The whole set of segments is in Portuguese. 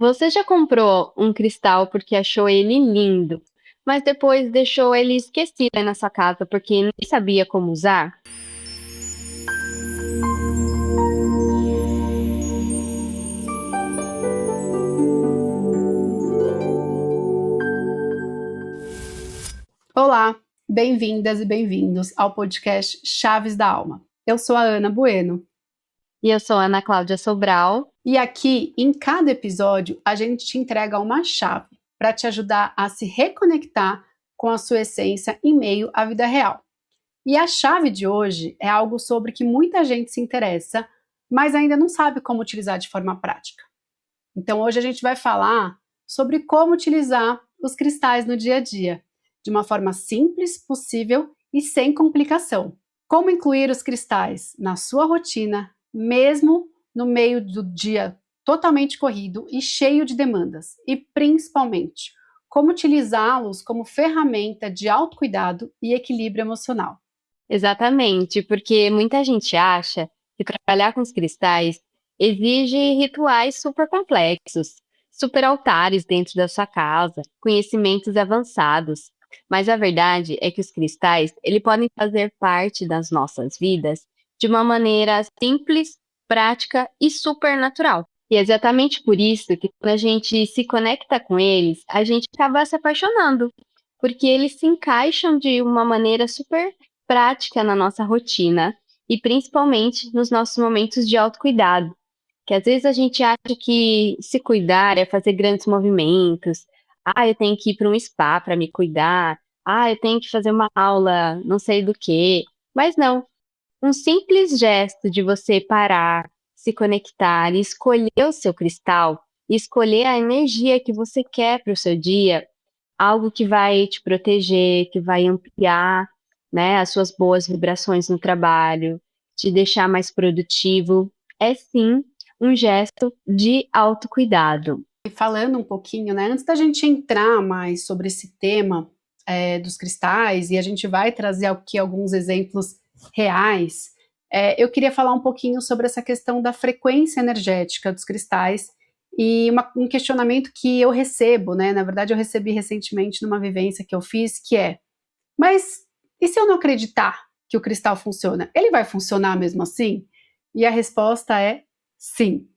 Você já comprou um cristal porque achou ele lindo, mas depois deixou ele esquecido aí na sua casa porque nem sabia como usar? Olá, bem-vindas e bem-vindos ao podcast Chaves da Alma. Eu sou a Ana Bueno E eu sou Ana Cláudia Sobral. e aqui, em cada episódio, a gente te entrega uma chave para te ajudar a se reconectar com a sua essência em meio à vida real. E a chave de hoje é algo sobre que muita gente se interessa, mas ainda não sabe como utilizar de forma prática. Então, hoje a gente vai falar sobre como utilizar os cristais no dia a dia, de uma forma simples, possível e sem complicação. Como incluir os cristais na sua rotina, mesmo no meio do dia totalmente corrido e cheio de demandas. E, principalmente, como utilizá-los como ferramenta de autocuidado e equilíbrio emocional. Exatamente, porque muita gente acha que trabalhar com os cristais exige rituais super complexos, super altares dentro da sua casa, conhecimentos avançados. Mas a verdade é que os cristais, ele podem fazer parte das nossas vidas de uma maneira simples, prática e super natural. E é exatamente por isso que quando a gente se conecta com eles, a gente acaba se apaixonando, porque eles se encaixam de uma maneira super prática na nossa rotina e principalmente nos nossos momentos de autocuidado, que às vezes a gente acha que se cuidar é fazer grandes movimentos. Ah, eu tenho que ir para um spa para me cuidar. Ah, eu tenho que fazer uma aula, não sei do quê. Mas não, um simples gesto de você parar, se conectar e escolher o seu cristal, e escolher a energia que você quer para o seu dia, algo que vai te proteger, que vai ampliar, né, as suas boas vibrações no trabalho, te deixar mais produtivo, é sim um gesto de autocuidado. E falando um pouquinho, né, antes da gente entrar mais sobre esse tema dos cristais, e a gente vai trazer aqui alguns exemplos reais, eu queria falar um pouquinho sobre essa questão da frequência energética dos cristais e um questionamento que eu recebo, né, na verdade eu recebi recentemente numa vivência que eu fiz, que é, mas e se eu não acreditar que o cristal funciona? Ele vai funcionar mesmo assim? E a resposta é sim.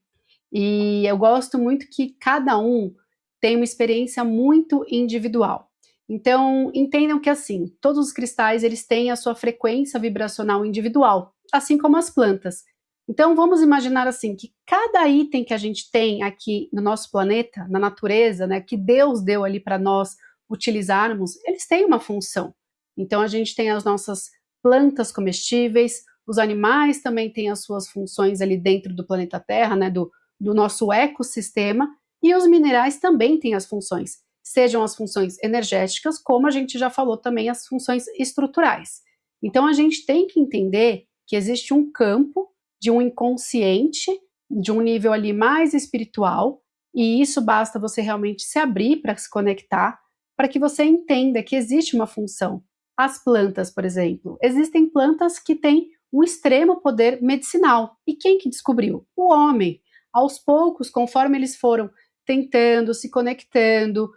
E eu gosto muito que cada um tem uma experiência muito individual. Então, entendam que assim, todos os cristais eles têm a sua frequência vibracional individual, assim como as plantas. Então, vamos imaginar assim que cada item que a gente tem aqui no nosso planeta, na natureza, né, que Deus deu ali para nós utilizarmos, eles têm uma função. Então, a gente tem as nossas plantas comestíveis, os animais também têm as suas funções ali dentro do planeta Terra, né, do nosso ecossistema, e os minerais também têm as funções, sejam as funções energéticas, como a gente já falou também, as funções estruturais. Então a gente tem que entender que existe um campo de um inconsciente, de um nível ali mais espiritual, e isso basta você realmente se abrir para se conectar, para que você entenda que existe uma função. As plantas, por exemplo, existem plantas que têm um extremo poder medicinal. E quem que descobriu? O homem. Aos poucos, conforme eles foram tentando, se conectando,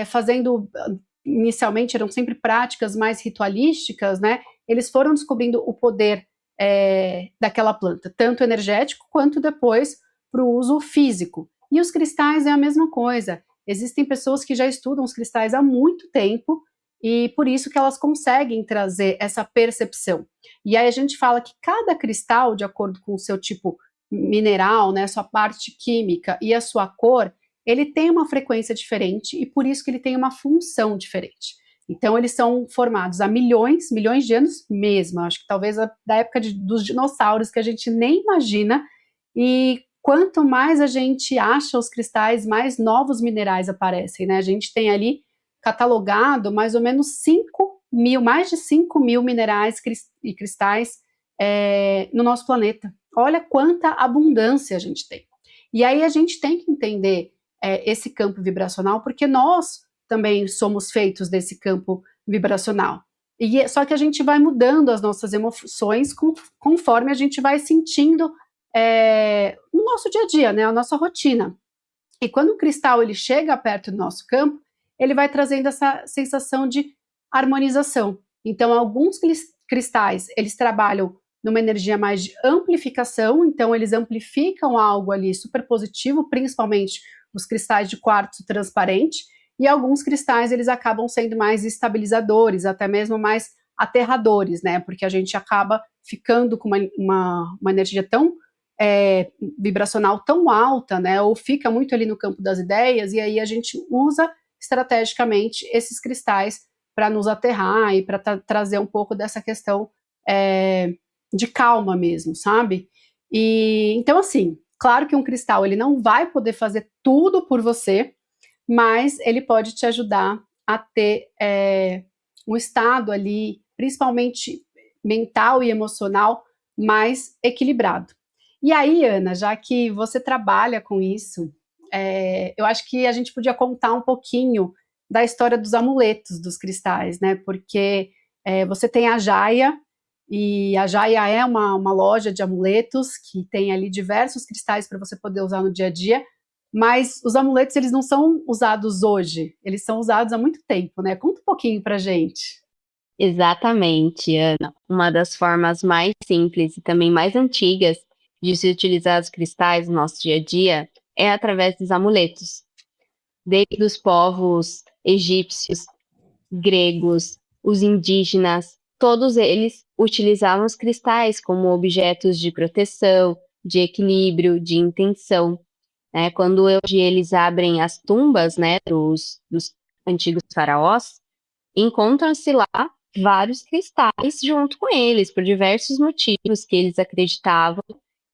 fazendo, inicialmente eram sempre práticas mais ritualísticas, né? Eles foram descobrindo o poder daquela planta, tanto energético quanto depois para o uso físico. E os cristais é a mesma coisa. Existem pessoas que já estudam os cristais há muito tempo e por isso que elas conseguem trazer essa percepção. E aí a gente fala que cada cristal, de acordo com o seu tipo mineral, né, sua parte química e a sua cor, ele tem uma frequência diferente e por isso que ele tem uma função diferente. Então eles são formados há milhões, milhões de anos mesmo, acho que talvez da época dos dinossauros que a gente nem imagina, e quanto mais a gente acha os cristais, mais novos minerais aparecem, né? A gente tem ali catalogado mais ou menos 5 mil, mais de 5 mil minerais e cristais no nosso planeta. Olha quanta abundância a gente tem. E aí a gente tem que entender esse campo vibracional, porque nós também somos feitos desse campo vibracional. Só que a gente vai mudando as nossas emoções conforme a gente vai sentindo no nosso dia a dia, né, a nossa rotina. E quando o cristal ele chega perto do nosso campo, ele vai trazendo essa sensação de harmonização. Então, alguns cristais, eles trabalham numa energia mais de amplificação, então eles amplificam algo ali super positivo, principalmente os cristais de quartzo transparente, e alguns cristais eles acabam sendo mais estabilizadores, até mesmo mais aterradores, né? Porque a gente acaba ficando com uma energia tão vibracional tão alta, né? Ou fica muito ali no campo das ideias, e aí a gente usa estrategicamente esses cristais para nos aterrar e para trazer um pouco dessa questão de calma mesmo, sabe? E então, assim, claro que um cristal ele não vai poder fazer tudo por você, mas ele pode te ajudar a ter um estado ali, principalmente mental e emocional, mais equilibrado. E aí, Ana, já que você trabalha com isso, eu acho que a gente podia contar um pouquinho da história dos amuletos dos cristais, né? Porque você tem a Jaia, e a Jaia é uma loja de amuletos que tem ali diversos cristais para você poder usar no dia a dia, mas os amuletos eles não são usados hoje, eles são usados há muito tempo, né? Conta um pouquinho pra gente. Exatamente, Ana. Uma das formas mais simples e também mais antigas de se utilizar os cristais no nosso dia a dia é através dos amuletos. Desde os povos egípcios, gregos, os indígenas, todos eles utilizavam os cristais como objetos de proteção, de equilíbrio, de intenção, né? Quando hoje eles abrem as tumbas, né, dos antigos faraós, encontram-se lá vários cristais junto com eles, por diversos motivos que eles acreditavam.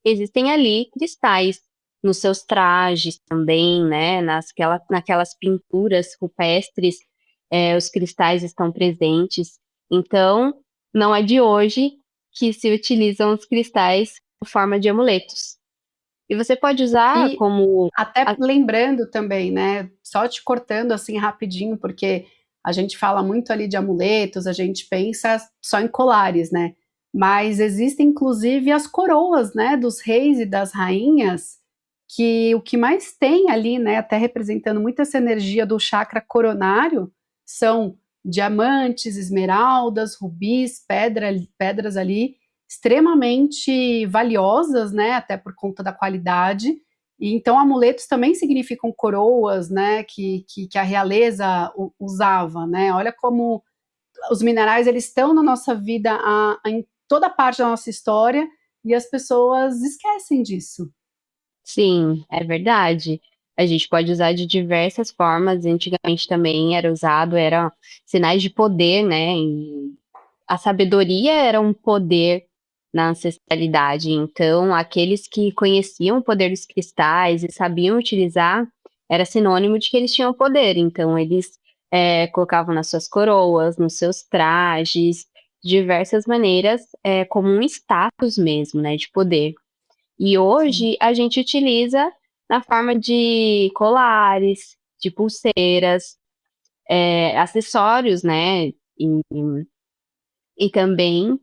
Existem ali cristais nos seus trajes também, né? Naquelas pinturas rupestres, os cristais estão presentes. Então, não é de hoje que se utilizam os cristais em forma de amuletos. E você pode usar E como. até lembrando também, né? Só te cortando assim rapidinho, porque a gente fala muito ali de amuletos, a gente pensa só em colares, né? Mas existem inclusive as coroas, né, dos reis e das rainhas, que o que mais tem ali, né, até representando muito essa energia do chakra coronário, são diamantes, esmeraldas, rubis, pedras ali extremamente valiosas, né, até por conta da qualidade. E então amuletos também significam coroas, né, que a realeza usava, né? Olha como os minerais eles estão na nossa vida em toda parte da nossa história e as pessoas esquecem disso. Sim, é verdade. A gente pode usar de diversas formas. Antigamente também era usado, eram sinais de poder, né? E a sabedoria era um poder na ancestralidade. Então, aqueles que conheciam o poder dos cristais e sabiam utilizar, era sinônimo de que eles tinham poder. Então, eles colocavam nas suas coroas, nos seus trajes, de diversas maneiras, como um status mesmo, né? De poder. E Sim. hoje a gente utiliza na forma de colares, de pulseiras, acessórios, né? E também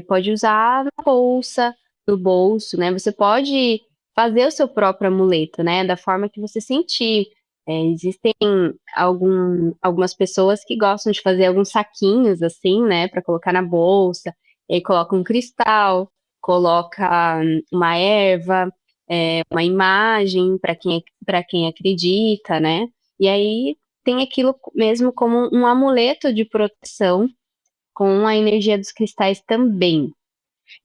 pode usar na bolsa, no bolso, né? Você pode fazer o seu próprio amuleto, né? Da forma que você sentir. Existem algumas pessoas que gostam de fazer alguns saquinhos assim, né? Para colocar na bolsa. E aí coloca um cristal, coloca uma erva, uma imagem para quem acredita, né? E aí tem aquilo mesmo como um amuleto de proteção com a energia dos cristais também.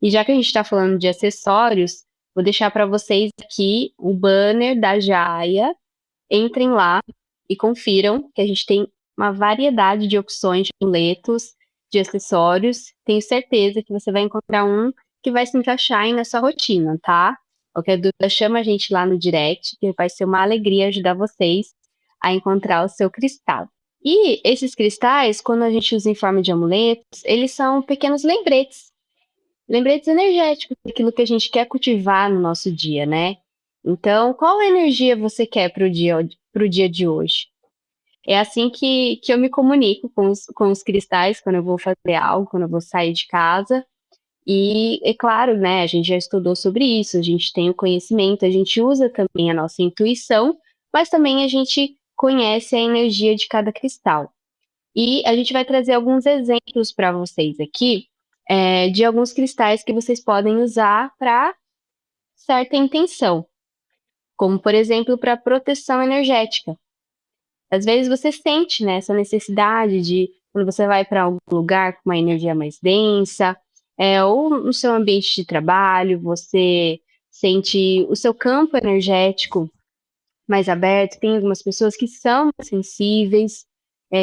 E já que a gente está falando de acessórios, vou deixar para vocês aqui o banner da Jaia. Entrem lá e confiram que a gente tem uma variedade de opções de amuletos, de acessórios. Tenho certeza que você vai encontrar um que vai se encaixar aí na sua rotina, tá? Qualquer dúvida, chama a gente lá no direct, que vai ser uma alegria ajudar vocês a encontrar o seu cristal. E esses cristais, quando a gente usa em forma de amuletos, eles são pequenos lembretes, lembretes energéticos daquilo que a gente quer cultivar no nosso dia, né? Então, qual energia você quer para o dia de hoje? É assim que eu me comunico com os cristais quando eu vou fazer algo, quando eu vou sair de casa. E, é claro, né, a gente já estudou sobre isso, a gente tem o conhecimento, a gente usa também a nossa intuição mas também a gente conhece a energia de cada cristal. E a gente vai trazer alguns exemplos para vocês aqui, de alguns cristais que vocês podem usar para certa intenção, como por exemplo para proteção energética. Às vezes você sente, né, essa necessidade de, quando você vai para algum lugar com uma energia mais densa, ou no seu ambiente de trabalho, você sente o seu campo energético mais aberto. Tem algumas pessoas que são sensíveis,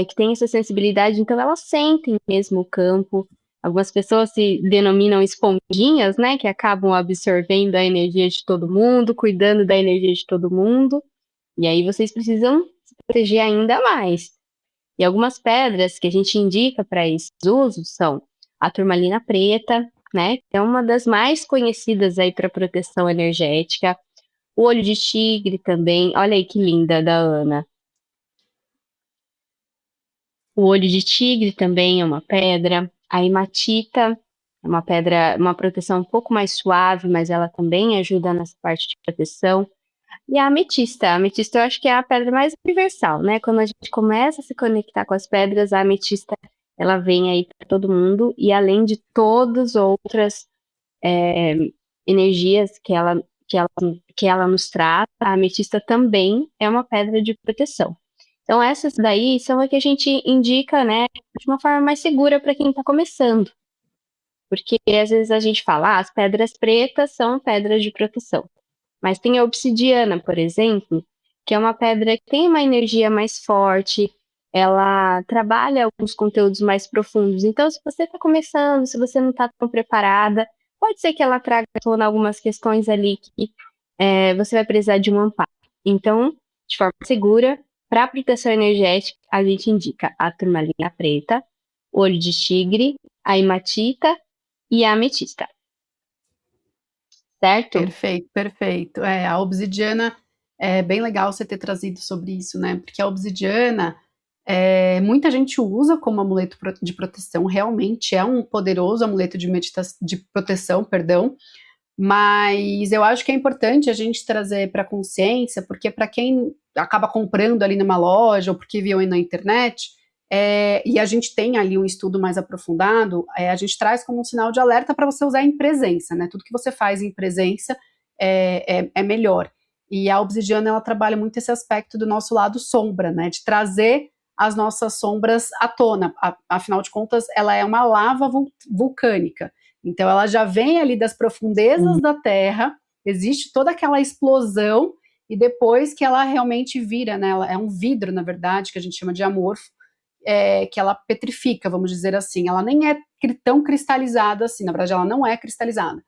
que têm essa sensibilidade, então elas sentem mesmo o campo. Algumas pessoas se denominam esponjinhas, né, que acabam absorvendo a energia de todo mundo, cuidando da energia de todo mundo. E aí vocês precisam se proteger ainda mais. E algumas pedras que a gente indica para esses usos são a turmalina preta, né, que é uma das mais conhecidas aí para proteção energética. O olho de tigre também, olha aí que linda, da Ana. O olho de tigre também é uma pedra. A hematita é uma pedra, uma proteção um pouco mais suave, mas ela também ajuda nessa parte de proteção. E a ametista eu acho que é a pedra mais universal, né? Quando a gente começa a se conectar com as pedras, a ametista ela vem aí para todo mundo, e além de todas as outras é, energias que ela nos trata, a ametista também é uma pedra de proteção. Então, essas daí são a que a gente indica, né, de uma forma mais segura para quem está começando. Porque às vezes a gente fala, as pedras pretas são pedras de proteção. Mas tem a obsidiana, por exemplo, que é uma pedra que tem uma energia mais forte, ela trabalha alguns conteúdos mais profundos. Então, se você está começando, se você não está tão preparada, pode ser que ela traga à tona algumas questões ali que você vai precisar de um amparo. Então, de forma segura, para proteção energética, a gente indica a turmalina preta, o olho de tigre, a hematita e a ametista. Certo? Perfeito, perfeito. A obsidiana é bem legal você ter trazido sobre isso, né? Porque a obsidiana, muita gente usa como amuleto de proteção, realmente é um poderoso amuleto de proteção, perdão. Mas eu acho que é importante a gente trazer para consciência, porque para quem acaba comprando ali numa loja ou porque viu aí na internet, e a gente tem ali um estudo mais aprofundado, a gente traz como um sinal de alerta para você usar em presença, né? Tudo que você faz em presença é melhor. E a obsidiana, ela trabalha muito esse aspecto do nosso lado sombra, né? De trazer as nossas sombras à tona. Afinal de contas, ela é uma lava vulcânica. Então, ela já vem ali das profundezas da Terra, existe toda aquela explosão, e depois que ela realmente vira, né? Ela é um vidro, na verdade, que a gente chama de amorfo, que ela petrifica, vamos dizer assim. Ela nem é tão cristalizada assim, na verdade ela não é cristalizada.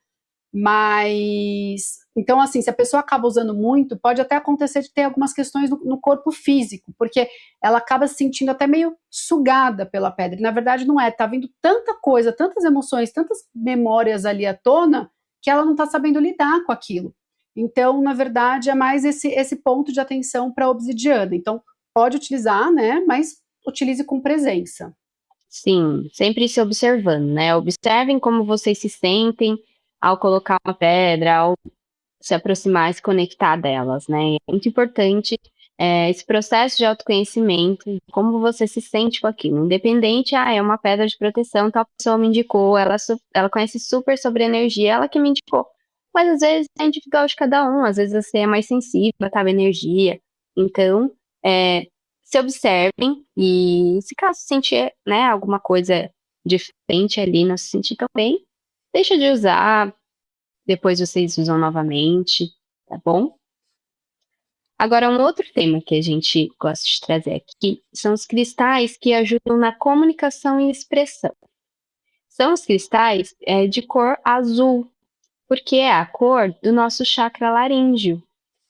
Mas, então assim, se a pessoa acaba usando muito, pode até acontecer de ter algumas questões no corpo físico, porque ela acaba se sentindo até meio sugada pela pedra, e na verdade não é, tá vindo tanta coisa, tantas emoções, tantas memórias ali à tona, que ela não tá sabendo lidar com aquilo. Então, na verdade, é mais esse ponto de atenção para a obsidiana. Então, pode utilizar, né, mas utilize com presença. Sim, sempre se observando, né? Observem como vocês se sentem ao colocar uma pedra, ao se aproximar e se conectar delas, né? É muito importante esse processo de autoconhecimento, como você se sente com aquilo. Independente, é uma pedra de proteção, tal pessoa me indicou, ela conhece super sobre energia, ela que me indicou. Mas às vezes é individual de cada um, às vezes você é mais sensível a tal energia. Então, se observem e se caso sentir, né, alguma coisa diferente ali, não se sentir tão bem, deixa de usar, depois vocês usam novamente, tá bom? Agora, um outro tema que a gente gosta de trazer aqui são os cristais que ajudam na comunicação e expressão. São os cristais de cor azul, porque é a cor do nosso chakra laríngeo,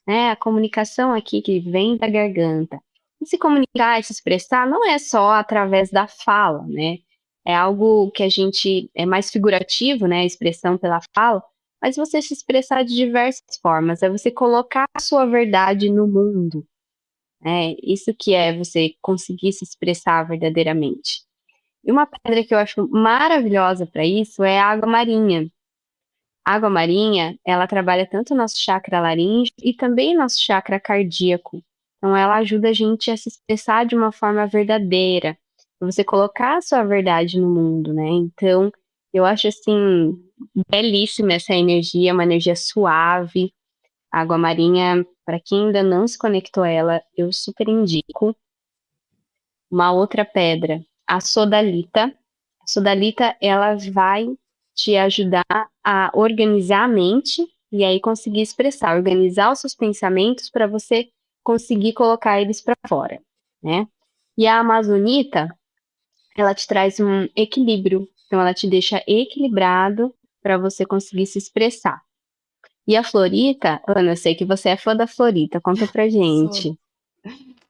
né? A comunicação aqui que vem da garganta. E se comunicar e se expressar não é só através da fala, né? É algo que a gente é mais figurativo, né? A expressão pela fala, mas você se expressar de diversas formas, é você colocar a sua verdade no mundo, né? Isso que é você conseguir se expressar verdadeiramente. E uma pedra que eu acho maravilhosa para isso é a água marinha. A água marinha, ela trabalha tanto o nosso chakra laríngeo e também nosso chakra cardíaco. Então ela ajuda a gente a se expressar de uma forma verdadeira, pra você colocar a sua verdade no mundo, né. Então, eu acho, assim, belíssima essa energia, uma energia suave. A água marinha, para quem ainda não se conectou a ela, eu super indico. Uma outra pedra, a sodalita. A sodalita, ela vai te ajudar a organizar a mente e aí conseguir expressar, organizar os seus pensamentos para você conseguir colocar eles para fora, né. E a amazonita, ela te traz um equilíbrio, então ela te deixa equilibrado para você conseguir se expressar. E a florita, Ana, eu sei que você é fã da florita, conta pra Sou. gente.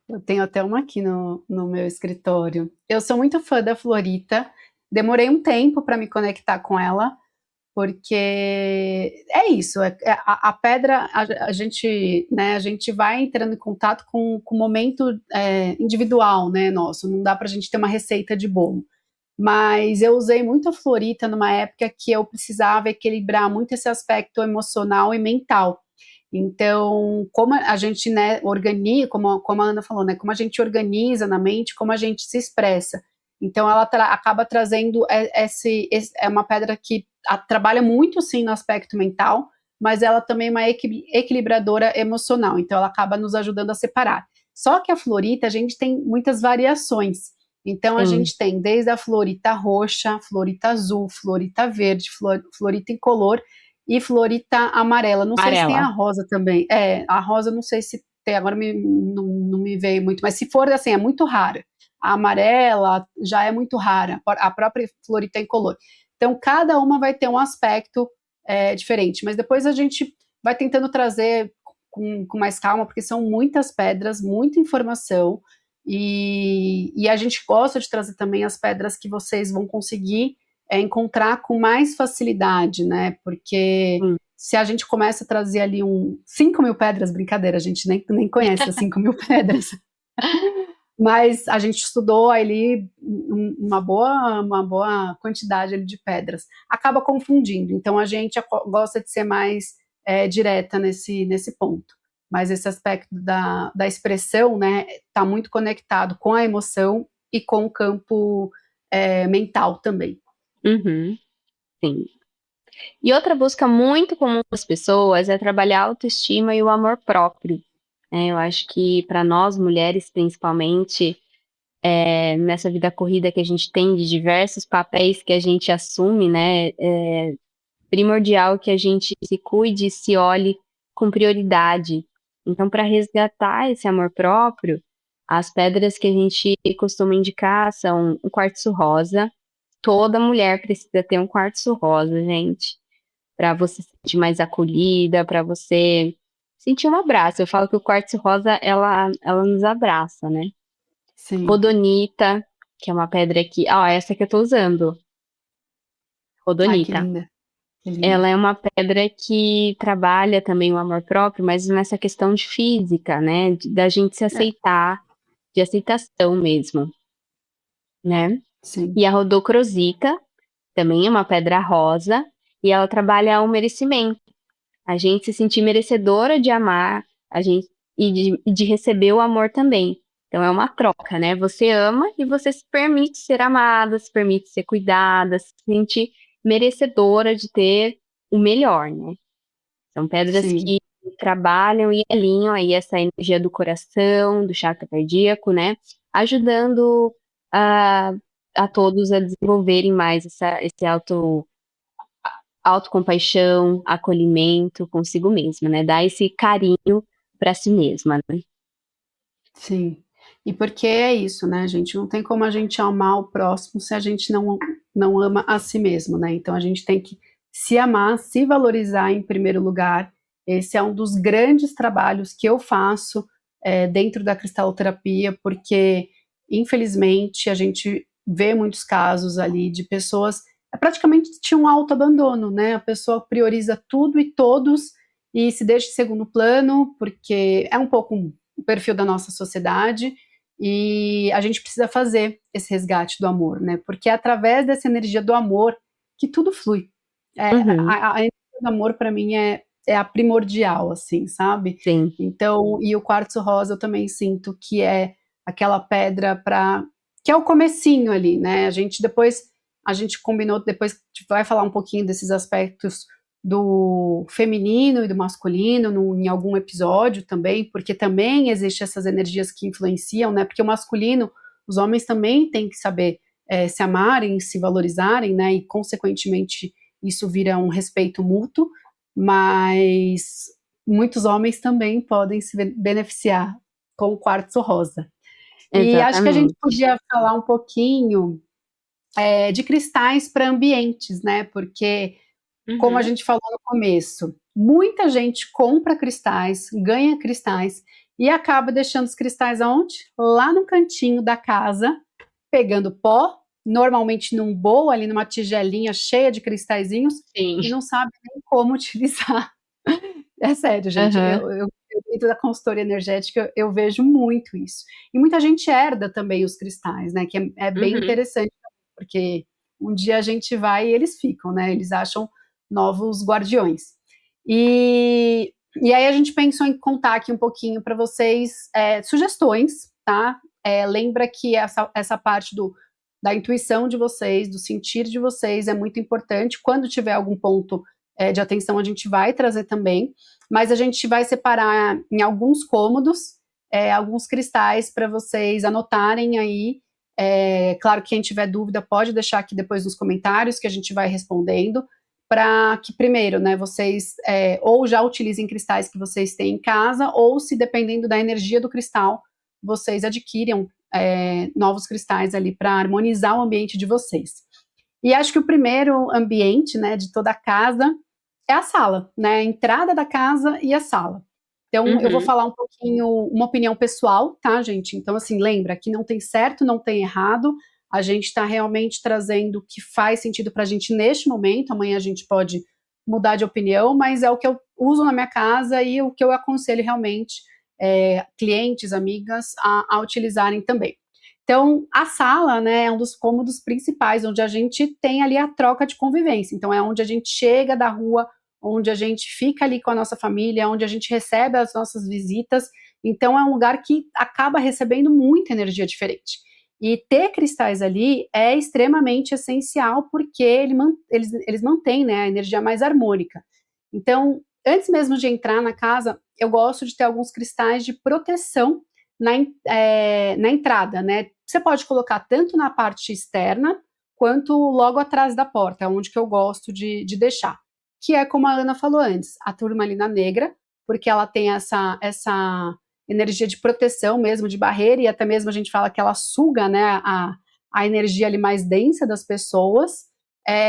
Eu tenho até uma aqui no meu escritório. Eu sou muito fã da Florita, demorei um tempo para me conectar com ela, porque é isso, a pedra, a gente, né, a gente vai entrando em contato com o momento individual, né, nosso, não dá para a gente ter uma receita de bolo. Mas eu usei muito a Florita numa época que eu precisava equilibrar muito esse aspecto emocional e mental. Então, como a gente, né, organiza, como a Ana falou, né, como a gente organiza na mente, como a gente se expressa. Então, ela acaba trazendo é uma pedra que trabalha muito, sim, no aspecto mental, mas ela também é uma equilibradora emocional, então ela acaba nos ajudando a separar. Só que a florita, a gente tem muitas variações. Então, a Sim, gente tem desde a florita roxa, florita azul, florita verde, florita incolor, e florita amarela. Não sei se tem amarela. a rosa também. É, a rosa não sei se tem, agora não me veio muito, mas se for assim, é muito rara. A amarela já é muito rara, a própria florita incolor. Então, cada uma vai ter um aspecto diferente, mas depois a gente vai tentando trazer com mais calma, porque são muitas pedras, muita informação, e a gente gosta de trazer também as pedras que vocês vão conseguir encontrar com mais facilidade, né? Porque Hum. se a gente começa a trazer ali 5.000 pedras, brincadeira, a gente nem conhece as 5.000 pedras, mas a gente estudou ali uma boa quantidade ali de pedras. Acaba confundindo, então a gente gosta de ser mais direta nesse ponto. Mas esse aspecto da expressão, né, está muito conectado com a emoção e com o campo mental também. Uhum, sim. E outra busca muito comum das pessoas é trabalhar a autoestima e o amor próprio, né. Eu acho que para nós mulheres, principalmente, nessa vida corrida que a gente tem de diversos papéis que a gente assume, né, primordial que a gente se cuide e se olhe com prioridade. Então, para resgatar esse amor próprio, as pedras que a gente costuma indicar são o quartzo rosa. Toda mulher precisa ter um quartzo rosa, gente, para você se sentir mais acolhida, para você sentir um abraço. Eu falo que o quartzo rosa ela nos abraça, né. Sim. Rodonita, que é uma pedra que essa que eu tô usando, Ai, que rodonita. linda, que linda. Ela é uma pedra que trabalha também o amor próprio, mas nessa questão de física, né, da gente se É, aceitar, de aceitação mesmo, né. sim, E a rodocrosita também é uma pedra rosa, e ela trabalha o merecimento, a gente se sentir merecedora de amar, a gente e de receber o amor também. Então é uma troca, né, você ama e você se permite ser amada, se permite ser cuidada, se sentir merecedora de ter o melhor, né. São pedras sim, que trabalham e alinham aí essa energia do coração, do chakra cardíaco, né, ajudando a a todos a desenvolverem mais esse autocompaixão, acolhimento consigo mesma, né, dar esse carinho para si mesma, né. sim. E porque é isso, né, gente, não tem como a gente amar o próximo se a gente não ama a si mesmo, né, então a gente tem que se amar, se valorizar em primeiro lugar. Esse é um dos grandes trabalhos que eu faço, dentro da cristaloterapia, porque infelizmente a gente vê muitos casos ali de pessoas praticamente de um autoabandono, né, a pessoa prioriza tudo e todos e se deixa em segundo plano, porque é um pouco o perfil da nossa sociedade, e a gente precisa fazer esse resgate do amor, né? Porque é através dessa energia do amor que tudo flui. Uhum. A energia do amor, para mim, é a primordial, assim, sabe? Sim. Então, e o quartzo rosa eu também sinto que é aquela pedra para que é o comecinho ali, né? A gente combinou, depois a gente vai falar um pouquinho desses aspectos do feminino e do masculino em algum episódio também, porque também existe essas energias que influenciam, né? Porque o masculino, os homens também têm que saber se amarem, se valorizarem, né? E consequentemente isso vira um respeito mútuo, mas muitos homens também podem se beneficiar com o quartzo rosa. E acho que a gente Exatamente. podia falar um pouquinho de cristais para ambientes, né? Porque, como a Uhum. gente falou no começo, muita gente compra cristais, ganha cristais e acaba deixando os cristais aonde? Lá no cantinho da casa, pegando pó, normalmente num bowl, ali numa tigelinha cheia de cristalzinhos, Sim. e não sabe nem como utilizar. É sério, gente, Aham. eu dentro da consultoria energética, eu vejo muito isso. E muita gente herda também os cristais, né, que é bem Uhum. interessante, porque um dia a gente vai e eles ficam, né, eles acham novos guardiões. E aí a gente pensou em contar aqui um pouquinho para vocês sugestões, tá? Lembra que essa parte da intuição de vocês, do sentir de vocês é muito importante. Quando tiver algum ponto de atenção, a gente vai trazer também, mas a gente vai separar em alguns cômodos, alguns cristais para vocês anotarem aí. Claro que quem tiver dúvida pode deixar aqui depois nos comentários que a gente vai respondendo, para que primeiro, né, vocês ou já utilizem cristais que vocês têm em casa, ou se dependendo da energia do cristal, vocês adquiram novos cristais ali para harmonizar o ambiente de vocês. E acho que o primeiro ambiente, né, de toda a casa é a sala, né, a entrada da casa e a sala. Então, eu vou Uhum. falar um pouquinho, uma opinião pessoal, tá, gente? Então, assim, lembra que não tem certo, não tem errado, a gente está realmente trazendo o que faz sentido para a gente neste momento, amanhã a gente pode mudar de opinião, mas é o que eu uso na minha casa e o que eu aconselho realmente clientes, amigas, a utilizarem também. Então, a sala, né, é um dos cômodos principais, onde a gente tem ali a troca de convivência. Então, é onde a gente chega da rua, onde a gente fica ali com a nossa família, onde a gente recebe as nossas visitas. Então, é um lugar que acaba recebendo muita energia diferente. E ter cristais ali é extremamente essencial, porque eles mantêm, né, a energia mais harmônica. Então, antes mesmo de entrar na casa, eu gosto de ter alguns cristais de proteção na entrada, né? Você pode colocar tanto na parte externa quanto logo atrás da porta, onde que eu gosto de deixar. Que é como a Ana falou antes, a turmalina negra, porque ela tem essa energia de proteção mesmo, de barreira, e até mesmo a gente fala que ela suga, né, a energia ali mais densa das pessoas.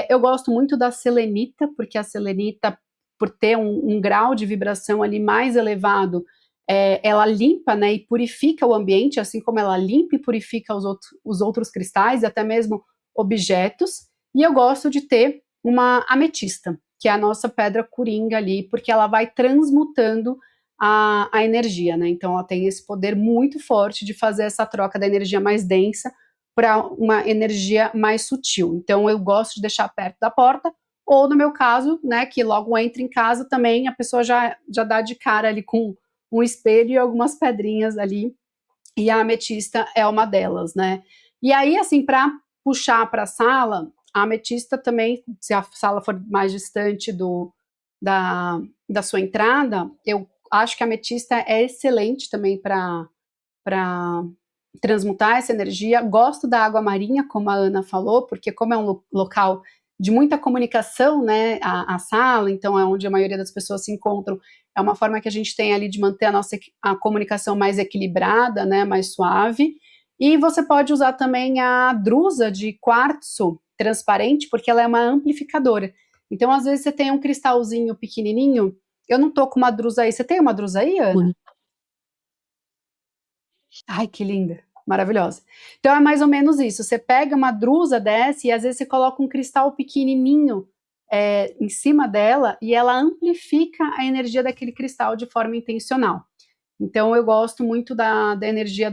Eu gosto muito da selenita, porque a selenita, por ter um grau de vibração ali mais elevado, ela limpa, né, e purifica o ambiente, assim como ela limpa e purifica os outros cristais e até mesmo objetos. E eu gosto de ter uma ametista, que é a nossa pedra coringa ali, porque ela vai transmutando a energia, né? Então ela tem esse poder muito forte de fazer essa troca da energia mais densa para uma energia mais sutil. Então eu gosto de deixar perto da porta, ou no meu caso, né, que logo entra em casa também, a pessoa já dá de cara ali com um espelho e algumas pedrinhas ali, e a ametista é uma delas, né? E aí, assim, para puxar para a sala, a ametista também, se a sala for mais distante da, da sua entrada, eu acho que a ametista é excelente também para transmutar essa energia. Gosto da água marinha, como a Ana falou, porque como é um local de muita comunicação, né, a sala, então é onde a maioria das pessoas se encontram, é uma forma que a gente tem ali de manter a comunicação mais equilibrada, né, mais suave. E você pode usar também a drusa de quartzo transparente, porque ela é uma amplificadora. Então, às vezes, você tem um cristalzinho pequenininho, eu não tô com uma drusa aí. Você tem uma drusa aí, Ana? Ai, que linda, maravilhosa. Então é mais ou menos isso. Você pega uma drusa dessa e às vezes você coloca um cristal pequenininho em cima dela e ela amplifica a energia daquele cristal de forma intencional. Então eu gosto muito da energia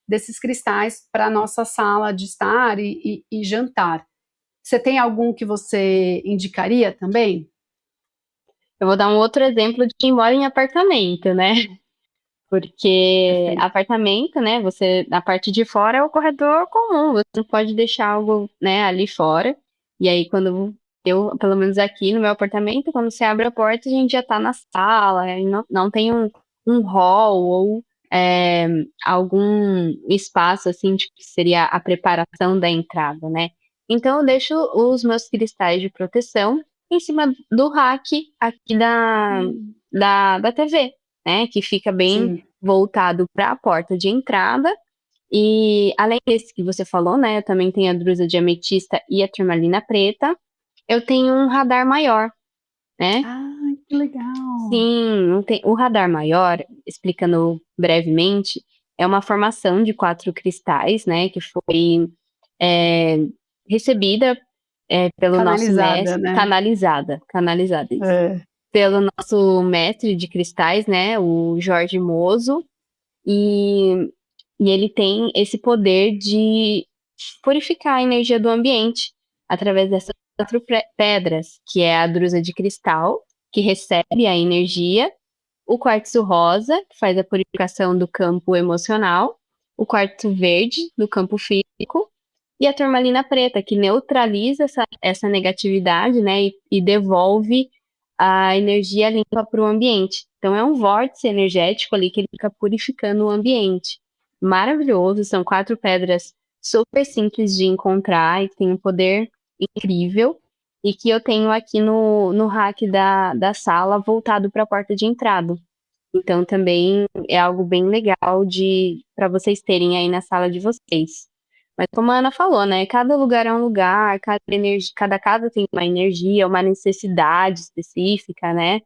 desses cristais para a nossa sala de estar e jantar. Você tem algum que você indicaria também? Eu vou dar um outro exemplo de quem mora em apartamento, né? Porque Perfeito. apartamento, né, você, na parte de fora é o corredor comum, você não pode deixar algo, né, ali fora. E aí, quando eu, pelo menos aqui no meu apartamento, quando você abre a porta, a gente já tá na sala, e não tem um hall ou é, algum espaço, assim, de que seria a preparação da entrada, né? Então, eu deixo os meus cristais de proteção em cima do rack aqui Hum, da TV, né? Que fica bem sim. voltado para a porta de entrada. E além desse que você falou, né? Eu também tenho a drusa de ametista e a turmalina preta. Eu tenho um radar maior, né? Ah, que legal. Sim, o radar maior, explicando brevemente, é uma formação de quatro cristais, né? Que foi é, recebida pelo nosso Canalizada, mestre, né? canalizada, isso, É. pelo nosso mestre de cristais, né? O Jorge Mozo. E, e ele tem esse poder de purificar a energia do ambiente através dessas quatro pedras, que é a drusa de cristal, que recebe a energia, o quartzo rosa, que faz a purificação do campo emocional, o quartzo verde, do campo físico, e a turmalina preta, que neutraliza essa negatividade, né, e devolve a energia limpa para o ambiente. Então, é um vórtice energético ali que ele fica purificando o ambiente. Maravilhoso, são quatro pedras super simples de encontrar e que tem um poder incrível. E que eu tenho aqui no rack da sala voltado para a porta de entrada. Então também é algo bem legal de para vocês terem aí na sala de vocês. Mas como a Ana falou, né? Cada lugar é um lugar, cada casa tem uma energia, uma necessidade específica, né?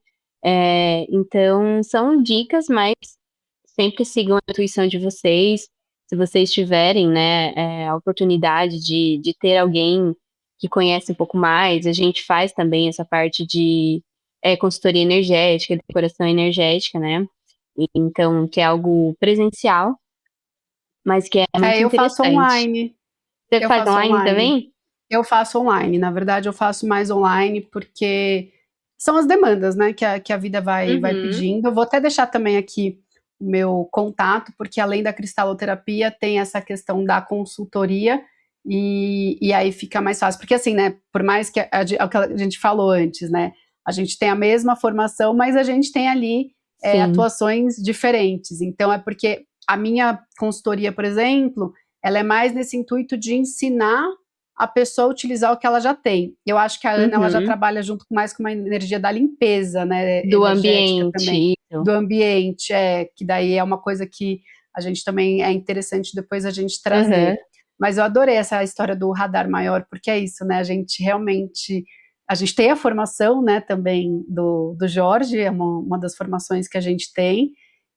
Então são dicas, mas sempre sigam a intuição de vocês. Se vocês tiverem, né, a oportunidade de ter alguém que conhece um pouco mais, a gente faz também essa parte de consultoria energética, decoração energética, né? Então, que é algo presencial, mas que é É, muito eu faço interessante. online. Você Eu faz faço online online. também? Eu faço online. Na verdade, eu faço mais online porque são as demandas, né, que a vida vai Uhum. pedindo. Eu vou até deixar também aqui o meu contato, porque além da cristaloterapia, tem essa questão da consultoria, e aí fica mais fácil. Porque assim, né, por mais que é o que a gente falou antes, né, a gente tem a mesma formação, mas a gente tem ali Sim. atuações diferentes. Então é porque a minha consultoria, por exemplo, ela é mais nesse intuito de ensinar a pessoa utilizar o que ela já tem. Eu acho que a Ana ela já Uhum. trabalha junto mais com uma energia da limpeza, né, Do energética também, ambiente, isso. do ambiente, que daí é uma coisa que a gente também é interessante depois a gente Uhum. trazer. Mas eu adorei essa história do radar maior, porque é isso, né? A gente realmente a gente tem a formação, né, também do Jorge, é uma das formações que a gente tem,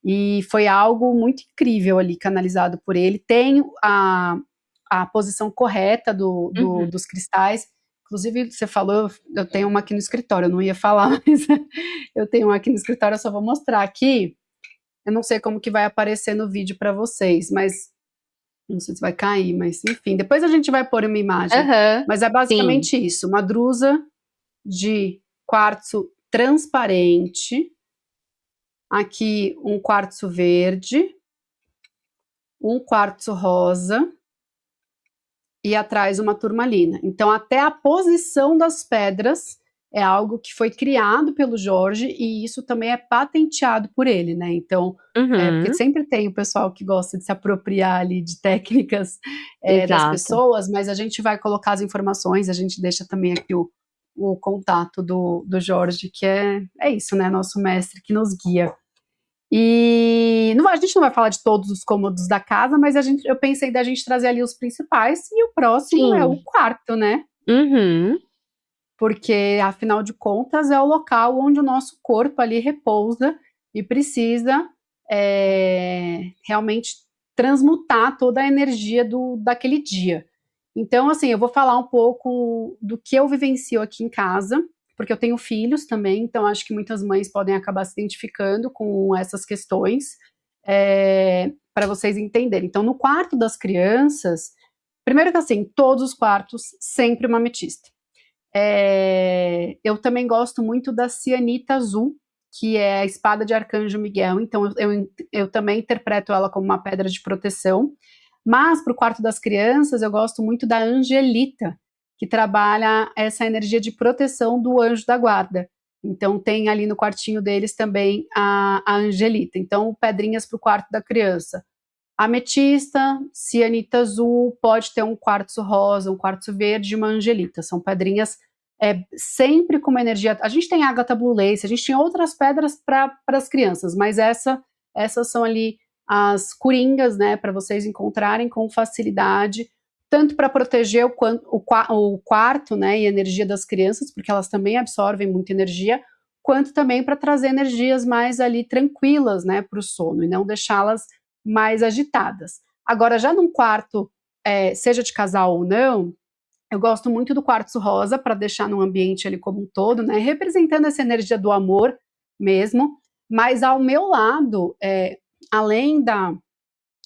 e foi algo muito incrível ali, canalizado por ele. Tem a posição correta Uhum. dos cristais. Inclusive, você falou, eu tenho uma aqui no escritório, eu não ia falar, mas eu tenho uma aqui no escritório, eu só vou mostrar aqui. Eu não sei como que vai aparecer no vídeo para vocês, mas não sei se vai cair, mas enfim, depois a gente vai pôr uma imagem. Aham. Mas é Sim. basicamente isso, uma drusa de quartzo transparente, aqui um quartzo verde, um quartzo rosa, e atrás uma turmalina. Então, até a posição das pedras é algo que foi criado pelo Jorge e isso também é patenteado por ele, né? Então, porque Uhum. sempre tem o pessoal que gosta de se apropriar ali de técnicas das Exato. pessoas, mas a gente vai colocar as informações, a gente deixa também aqui o contato do Jorge, que é isso, né? Nosso mestre que nos guia. E a gente não vai falar de todos os cômodos da casa, mas eu pensei da gente trazer ali os principais e o próximo é o Sim. quarto, né? Uhum. Porque afinal de contas é o local onde o nosso corpo ali repousa e precisa realmente transmutar toda a energia daquele dia. Então, assim, eu vou falar um pouco do que eu vivencio aqui em casa, porque eu tenho filhos também, então acho que muitas mães podem acabar se identificando com essas questões, para vocês entenderem. Então, no quarto das crianças, primeiro que assim, todos os quartos, sempre uma ametista. Eu também gosto muito da cianita azul, que é a espada de Arcanjo Miguel, então eu também interpreto ela como uma pedra de proteção. Mas para o quarto das crianças, eu gosto muito da angelita, que trabalha essa energia de proteção do anjo da guarda. Então tem ali no quartinho deles também a angelita. Então, pedrinhas para o quarto da criança. Ametista, cianita azul, pode ter um quartzo rosa, um quartzo verde e uma angelita. São pedrinhas sempre com uma energia. A gente tem ágata blue lace, a gente tem outras pedras para as crianças, mas essas são ali as coringas, né, para vocês encontrarem com facilidade, tanto para proteger o quarto, né, e a energia das crianças, porque elas também absorvem muita energia, quanto também para trazer energias mais ali tranquilas, né, para o sono, e não deixá-las mais agitadas. Agora, já num quarto, seja de casal ou não, eu gosto muito do quartzo rosa para deixar no ambiente ali como um todo, né, representando essa energia do amor mesmo, mas ao meu lado, além da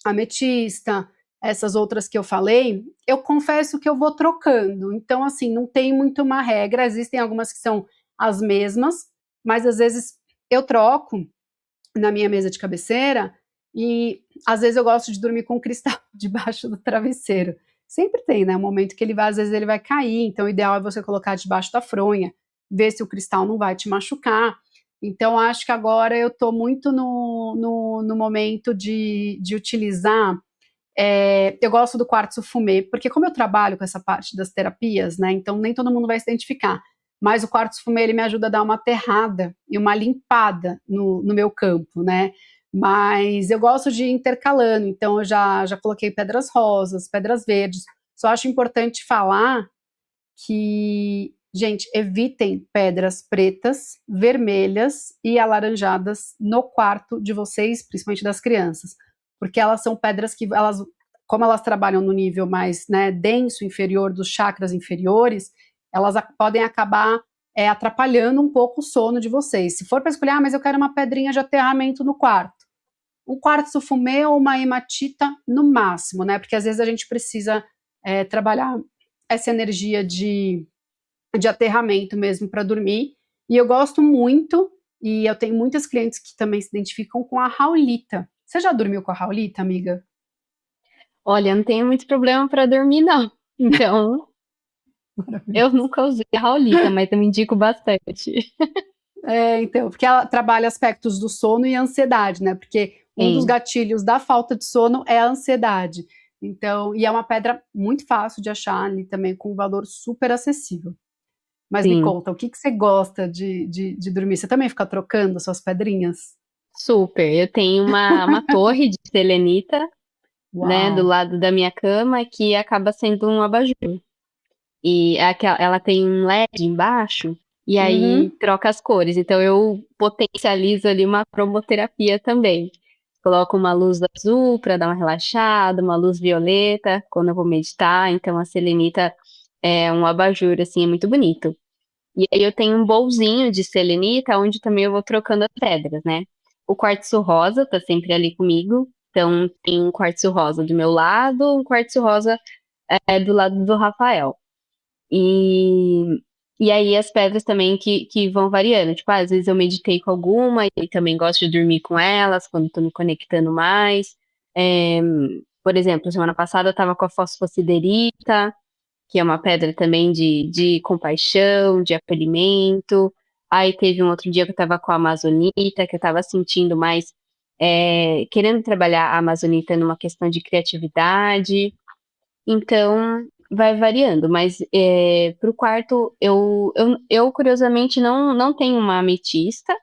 ametista, essas outras que eu falei, eu confesso que eu vou trocando. Então, assim, não tem muito uma regra, existem algumas que são as mesmas, mas às vezes eu troco na minha mesa de cabeceira e às vezes eu gosto de dormir com um cristal debaixo do travesseiro. Sempre tem, né? Um momento que às vezes ele vai cair, então o ideal é você colocar debaixo da fronha, ver se o cristal não vai te machucar. Então, acho que agora eu estou muito no momento de utilizar. Eu gosto do quartzo fumê, porque como eu trabalho com essa parte das terapias, né? Então nem todo mundo vai se identificar. Mas o quartzo fumê ele me ajuda a dar uma aterrada e uma limpada no meu campo, né? Mas eu gosto de ir intercalando, então eu já coloquei pedras rosas, pedras verdes. Só acho importante falar que, gente, evitem pedras pretas, vermelhas e alaranjadas no quarto de vocês, principalmente das crianças, porque elas são pedras que como elas trabalham no nível mais, né, denso, inferior dos chakras inferiores, elas podem acabar atrapalhando um pouco o sono de vocês. Se for para escolher, mas eu quero uma pedrinha de aterramento no quarto, um quartzo fumê ou uma hematita no máximo, né? Porque às vezes a gente precisa trabalhar essa energia de aterramento mesmo para dormir. E eu gosto muito, e eu tenho muitas clientes que também se identificam com a Raulita. Você já dormiu com a Raulita, amiga? Olha, eu não tenho muito problema para dormir, não. Então, eu nunca usei a Raulita, mas eu me indico bastante. Então, porque ela trabalha aspectos do sono e ansiedade, né? Porque um dos Sim, gatilhos da falta de sono é a ansiedade. Então, e é uma pedra muito fácil de achar ali também, com um valor super acessível. Mas me sim, conta, o que você gosta de dormir? Você também fica trocando suas pedrinhas? super. Eu tenho uma torre de selenita, né, do Uau! lado da minha cama, que acaba sendo um abajur. E ela tem um LED embaixo, e aí Uhum. troca as cores. Então eu potencializo ali uma cromoterapia também. Coloco uma luz azul para dar uma relaxada, uma luz violeta quando eu vou meditar. Então a selenita é um abajur, assim, é muito bonito. E aí eu tenho um bolzinho de selenita, onde também eu vou trocando as pedras, né? O quartzo rosa tá sempre ali comigo. Então tem um quartzo rosa do meu lado, um quartzo rosa do lado do Rafael. E, e aí as pedras também que vão variando. Tipo, às vezes eu meditei com alguma e também gosto de dormir com elas quando tô me conectando mais. É, por exemplo, semana passada eu tava com a fosfosiderita, que é uma pedra também de compaixão, de acolhimento. Aí teve um outro dia que eu tava com a amazonita, que eu tava sentindo mais, querendo trabalhar a amazonita numa questão de criatividade. Então, vai variando, mas pro quarto, eu curiosamente não tenho uma ametista,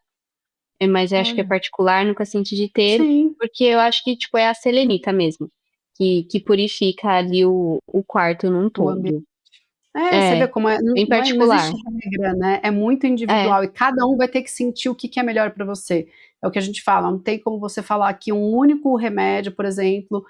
mas eu acho que é Olha, particular, nunca senti de ter, sim, porque eu acho que, tipo, é a selenita mesmo, que purifica ali o quarto num o ambiente. todo. Você vê É, como bem não particular. existe regra, né? É muito É, individual e cada um vai ter que sentir o que que é melhor para você. É o que a gente fala, não tem como você falar que um único remédio, por exemplo,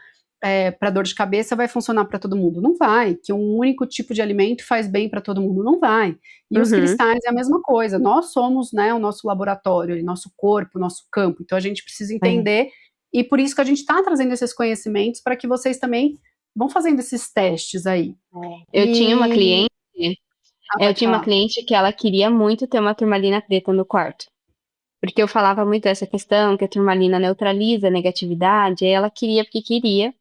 para dor de cabeça vai funcionar para todo mundo. Não vai. Que um único tipo de alimento faz bem para todo mundo. Não vai. E os uhum, cristais é a mesma coisa. Nós somos, né, o nosso laboratório, o nosso corpo, o nosso campo. Então a gente precisa é. entender e por isso que a gente está trazendo esses conhecimentos para que vocês também vão fazendo esses testes aí. Eu tinha uma E cliente Eu Ah, tinha uma tá. cliente que ela queria muito ter uma turmalina preta no quarto. Porque eu falava muito dessa questão, que a turmalina neutraliza a negatividade, aí ela queria porque queria.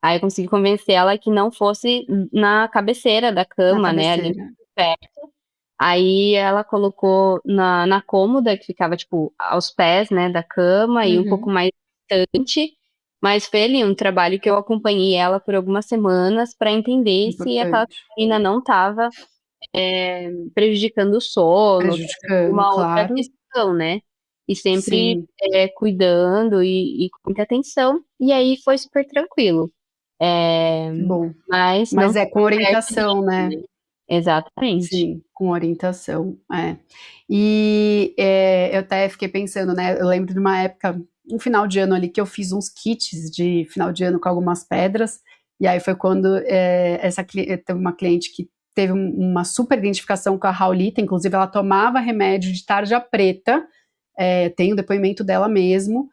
Aí eu consegui convencer ela que não fosse na cabeceira da Na cama, né, ali cabeceira. perto. Aí ela colocou na cômoda, que ficava, tipo, aos pés, né, da cama e um pouco Uhum. mais distante. Mas foi ali um trabalho que eu acompanhei ela por algumas semanas para entender se aquela Importante. turmalina não estava prejudicando o sono, trazendo Prejudicando, alguma outra claro. questão, né. E sempre, Sim, cuidando e com muita atenção, e aí foi super tranquilo. Eh, que bom. mas não Mas é com ficou perto orientação, disso, né? né. Exatamente. Sim, com orientação, é. E, eu até fiquei pensando, né, eu lembro de uma época, um final de ano ali, que eu fiz uns kits de final de ano com algumas pedras, e aí foi quando, teve uma cliente que teve uma super identificação com a Raulita, inclusive ela tomava remédio de tarja preta, tem o depoimento dela mesmo,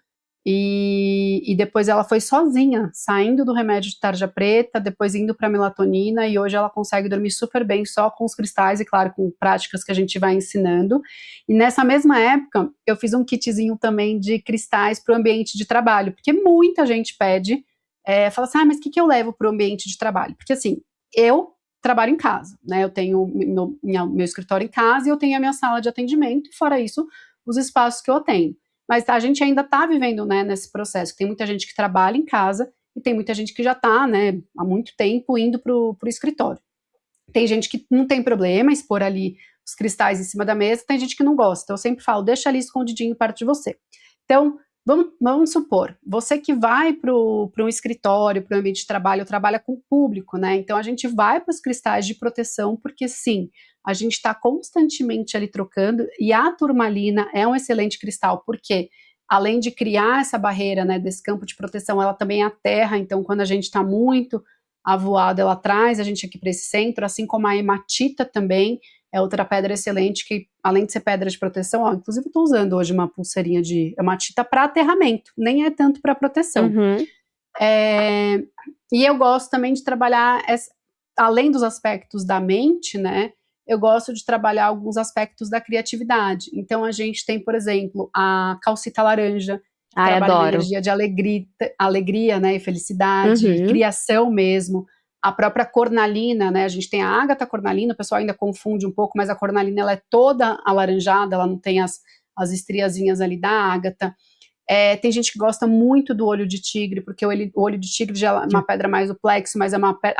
e depois ela foi sozinha, saindo do remédio de tarja preta, depois indo para melatonina, e hoje ela consegue dormir super bem só com os cristais, e claro, com práticas que a gente vai ensinando. E nessa mesma época, eu fiz um kitzinho também de cristais para o ambiente de trabalho, porque muita gente pede, fala assim, mas o que eu levo para o ambiente de trabalho? Porque assim, eu trabalho em casa, né? Eu tenho meu escritório em casa e eu tenho a minha sala de atendimento, e fora isso, os espaços que eu atendo. Mas a gente ainda está vivendo, né, nesse processo. Tem muita gente que trabalha em casa e tem muita gente que já está, né, há muito tempo indo para o escritório. Tem gente que não tem problema expor ali os cristais em cima da mesa, tem gente que não gosta. Então, eu sempre falo, deixa ali escondidinho perto de você. Então, vamos supor, você que vai para um escritório, para um ambiente de trabalho, trabalha com o público, né? Então, a gente vai para os cristais de proteção, porque sim, a gente está constantemente ali trocando, e a turmalina é um excelente cristal, porque além de criar essa barreira, né, desse campo de proteção, ela também aterra, então quando a gente está muito avoado, ela traz a gente aqui para esse centro, assim como a hematita também, é outra pedra excelente que, além de ser pedra de proteção, ó, inclusive estou usando hoje uma pulseirinha de hematita para aterramento, nem é tanto para proteção. Uhum. E eu gosto também de trabalhar, além dos aspectos da mente, né? Eu gosto de trabalhar alguns aspectos da criatividade. Então a gente tem, por exemplo, a calcita laranja, que Ai, trabalha uma adoro. energia de alegria, né, e felicidade, e Uhum. criação mesmo. A própria cornalina, né? A gente tem a ágata cornalina, o pessoal ainda confunde um pouco, mas a cornalina ela é toda alaranjada, ela não tem as estriazinhas ali da ágata. Tem gente que gosta muito do olho de tigre, porque o olho de tigre já é uma pedra mais do plexo, mas é uma pedra.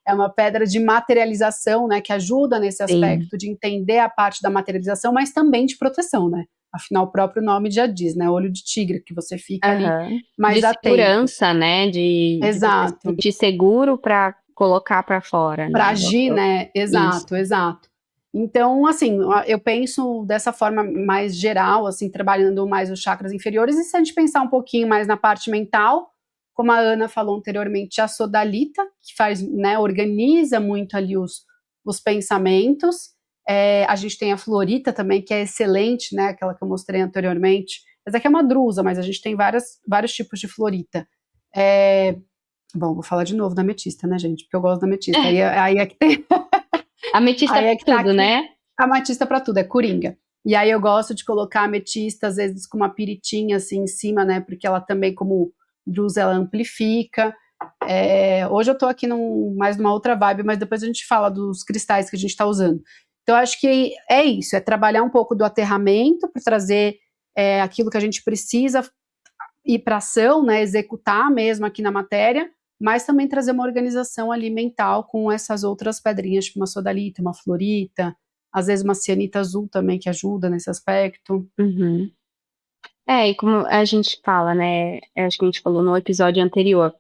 É uma pedra de materialização, né? Que ajuda nesse Sim. aspecto de entender a parte da materialização, mas também de proteção, né? Afinal, o próprio nome já diz, né? Olho de tigre, que você fica ali Aham. De mais atento. segurança, né, de você se Exato. sentir seguro para colocar para fora, Para né, agir, né? isso. Exato, exato. Então, assim, eu penso dessa forma mais geral, assim, trabalhando mais os chakras inferiores, e se a gente pensar um pouquinho mais na parte mental, como a Ana falou anteriormente, a sodalita, que faz, né, organiza muito ali os pensamentos. A gente tem a florita também, que é excelente, né, aquela que eu mostrei anteriormente. Essa aqui é uma drusa, mas a gente tem vários tipos de florita. É, bom, vou falar de novo da ametista, né, gente? Porque eu gosto da ametista. Aí é que tem. Ametista Aí é pra que tá tudo, aqui. né? Ametista pra tudo, é coringa. E aí eu gosto de colocar ametista, às vezes, com uma piritinha assim em cima, né? Porque ela também, como drusa, ela amplifica. Hoje eu tô aqui mais numa outra vibe, mas depois a gente fala dos cristais que a gente tá usando. Então, eu acho que é isso, é trabalhar um pouco do aterramento para trazer aquilo que a gente precisa ir para ação, né, executar mesmo aqui na matéria, mas também trazer uma organização ali mental com essas outras pedrinhas, tipo uma sodalita, uma florita, às vezes uma cianita azul também que ajuda nesse aspecto. Uhum. E como a gente fala, né, acho que a gente falou no episódio anterior,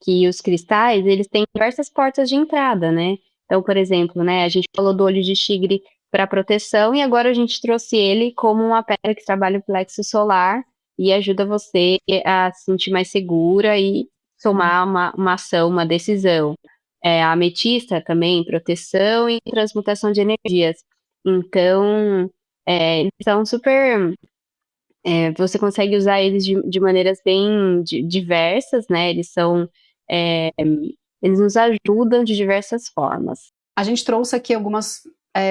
que os cristais, eles têm diversas portas de entrada, né. Então, por exemplo, né, a gente falou do olho de tigre para proteção e agora a gente trouxe ele como uma pedra que trabalha o plexo solar e ajuda você a se sentir mais segura e Sim. tomar uma ação, uma decisão. A ametista também, proteção e transmutação de energias. Então, eles são super você consegue usar eles de maneiras bem diversas, né, eles nos ajudam de diversas formas. A gente trouxe aqui algumas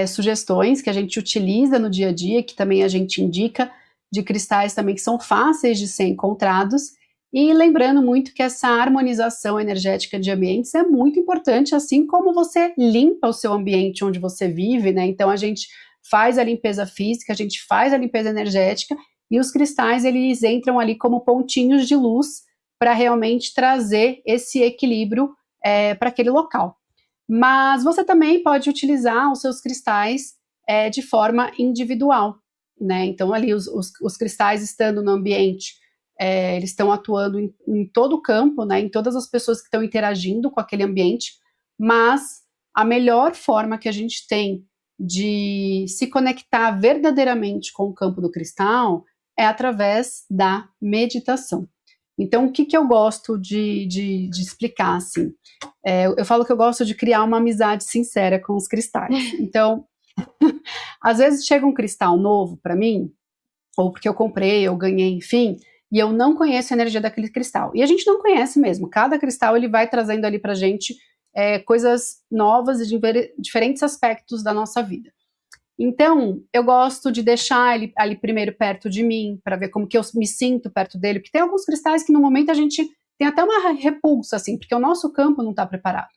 sugestões que a gente utiliza no dia a dia, que também a gente indica, de cristais também que são fáceis de ser encontrados, e lembrando muito que essa harmonização energética de ambientes é muito importante, assim como você limpa o seu ambiente onde você vive, né? Então a gente faz a limpeza física, a gente faz a limpeza energética, e os cristais eles entram ali como pontinhos de luz para realmente trazer esse equilíbrio para aquele local. Mas você também pode utilizar os seus cristais de forma individual, né? Então ali os cristais estando no ambiente, eles estão atuando em todo o campo, né? Em todas as pessoas que estão interagindo com aquele ambiente, mas a melhor forma que a gente tem de se conectar verdadeiramente com o campo do cristal é através da meditação. Então, o que eu gosto de explicar, assim? Eu falo que eu gosto de criar uma amizade sincera com os cristais. Então, às vezes chega um cristal novo para mim, ou porque eu comprei, eu ganhei, enfim, e eu não conheço a energia daquele cristal. E a gente não conhece mesmo. Cada cristal ele vai trazendo ali para gente coisas novas e de diferentes aspectos da nossa vida. Então, eu gosto de deixar ele ali primeiro perto de mim, para ver como que eu me sinto perto dele, porque tem alguns cristais que no momento a gente tem até uma repulsa, assim, porque o nosso campo não está preparado.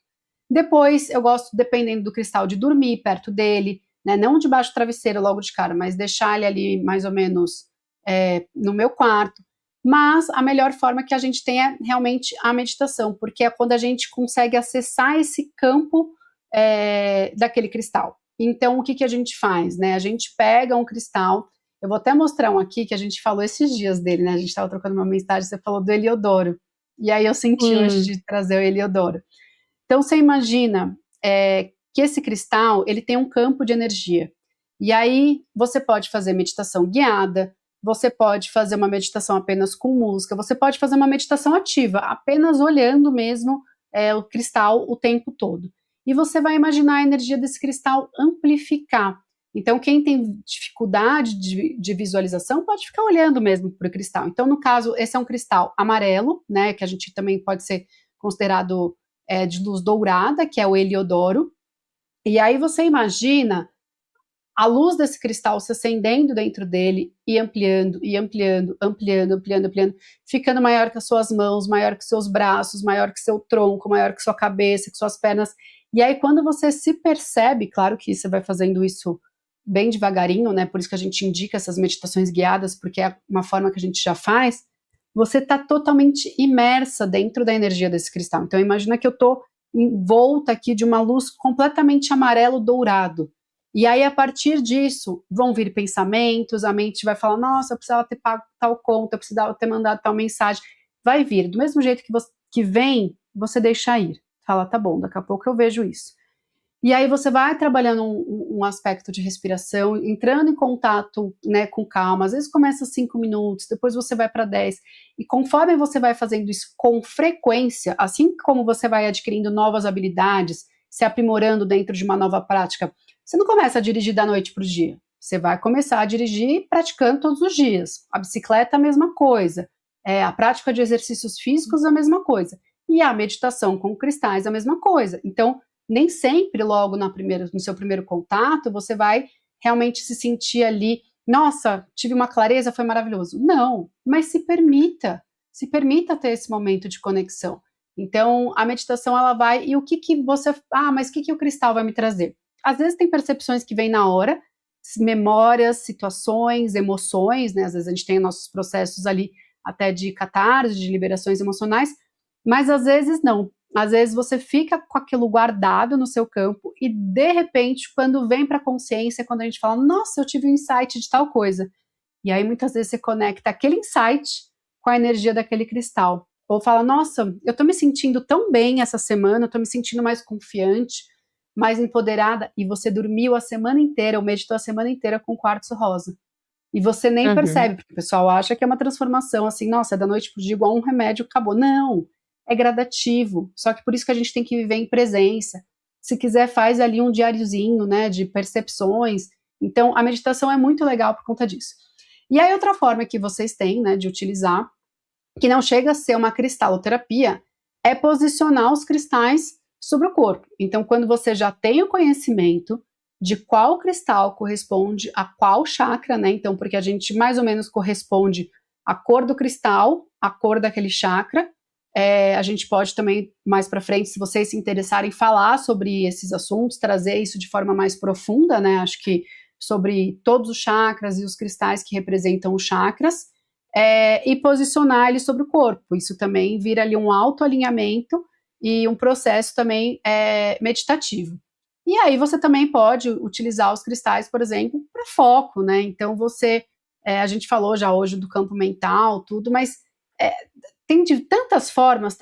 Depois, eu gosto, dependendo do cristal, de dormir perto dele, né, não debaixo do travesseiro logo de cara, mas deixar ele ali mais ou menos no meu quarto. Mas a melhor forma que a gente tem é realmente a meditação, porque é quando a gente consegue acessar esse campo daquele cristal. Então, o que a gente faz, né? A gente pega um cristal, eu vou até mostrar um aqui que a gente falou esses dias dele, né? A gente estava trocando uma mensagem, você falou do Heliodoro. E aí eu senti hoje de trazer o Heliodoro. Então, você imagina que esse cristal, ele tem um campo de energia. E aí, você pode fazer meditação guiada, você pode fazer uma meditação apenas com música, você pode fazer uma meditação ativa, apenas olhando mesmo o cristal o tempo todo. E você vai imaginar a energia desse cristal amplificar. Então, quem tem dificuldade de visualização pode ficar olhando mesmo para o cristal. Então, no caso, esse é um cristal amarelo, né, que a gente também pode ser considerado de luz dourada, que é o Heliodoro. E aí você imagina a luz desse cristal se acendendo dentro dele e ampliando, e ampliando, ampliando, ampliando, ampliando, ficando maior que as suas mãos, maior que seus braços, maior que seu tronco, maior que sua cabeça, que suas pernas. E aí, quando você se percebe, claro que você vai fazendo isso bem devagarinho, né? Por isso que a gente indica essas meditações guiadas, porque é uma forma que a gente já faz, você está totalmente imersa dentro da energia desse cristal. Então, imagina que eu estou envolta aqui de uma luz completamente amarelo-dourado. E aí, a partir disso, vão vir pensamentos, a mente vai falar, nossa, eu precisava ter pago tal conta, eu precisava ter mandado tal mensagem. Vai vir, do mesmo jeito que vem, você deixa ir. Fala, tá bom, daqui a pouco eu vejo isso. E aí você vai trabalhando um aspecto de respiração, entrando em contato, né, com calma. Às vezes começa 5 minutos, depois você vai para 10. E conforme você vai fazendo isso com frequência, assim como você vai adquirindo novas habilidades, se aprimorando dentro de uma nova prática, você não começa a dirigir da noite para o dia. Você vai começar a dirigir praticando todos os dias. A bicicleta, a mesma coisa. A prática de exercícios físicos, a mesma coisa. E a meditação com cristais, a mesma coisa. Então, nem sempre logo no seu primeiro contato, você vai realmente se sentir ali, nossa, tive uma clareza, foi maravilhoso. Não, mas se permita ter esse momento de conexão. Então, a meditação, ela vai, e o que você, mas o que o cristal vai me trazer? Às vezes tem percepções que vêm na hora, memórias, situações, emoções, né? Às vezes a gente tem nossos processos ali até de catarse, de liberações emocionais, mas às vezes não. Às vezes você fica com aquilo guardado no seu campo e, de repente, quando vem para a consciência, quando a gente fala, nossa, eu tive um insight de tal coisa. E aí, muitas vezes, você conecta aquele insight com a energia daquele cristal. Ou fala, nossa, eu estou me sentindo tão bem essa semana, eu estou me sentindo mais confiante, mais empoderada, e você dormiu a semana inteira, ou meditou a semana inteira com quartzo rosa. E você nem percebe, porque o pessoal acha que é uma transformação, assim, nossa, é da noite pro dia igual um remédio, acabou. Não! É gradativo, só que por isso que a gente tem que viver em presença. Se quiser, faz ali um diáriozinho, né, de percepções. Então, a meditação é muito legal por conta disso. E aí, outra forma que vocês têm, né, de utilizar, que não chega a ser uma cristaloterapia, é posicionar os cristais sobre o corpo. Então, quando você já tem o conhecimento de qual cristal corresponde a qual chakra, né? Então, porque a gente mais ou menos corresponde a cor do cristal, a cor daquele chakra. A gente pode também, mais para frente, se vocês se interessarem, falar sobre esses assuntos, trazer isso de forma mais profunda, né? Acho que sobre todos os chakras e os cristais que representam os chakras, e posicionar eles sobre o corpo. Isso também vira ali um autoalinhamento e um processo também meditativo. E aí você também pode utilizar os cristais, por exemplo, para foco, né? Então a gente falou já hoje do campo mental, tudo, mas tem de tantas formas,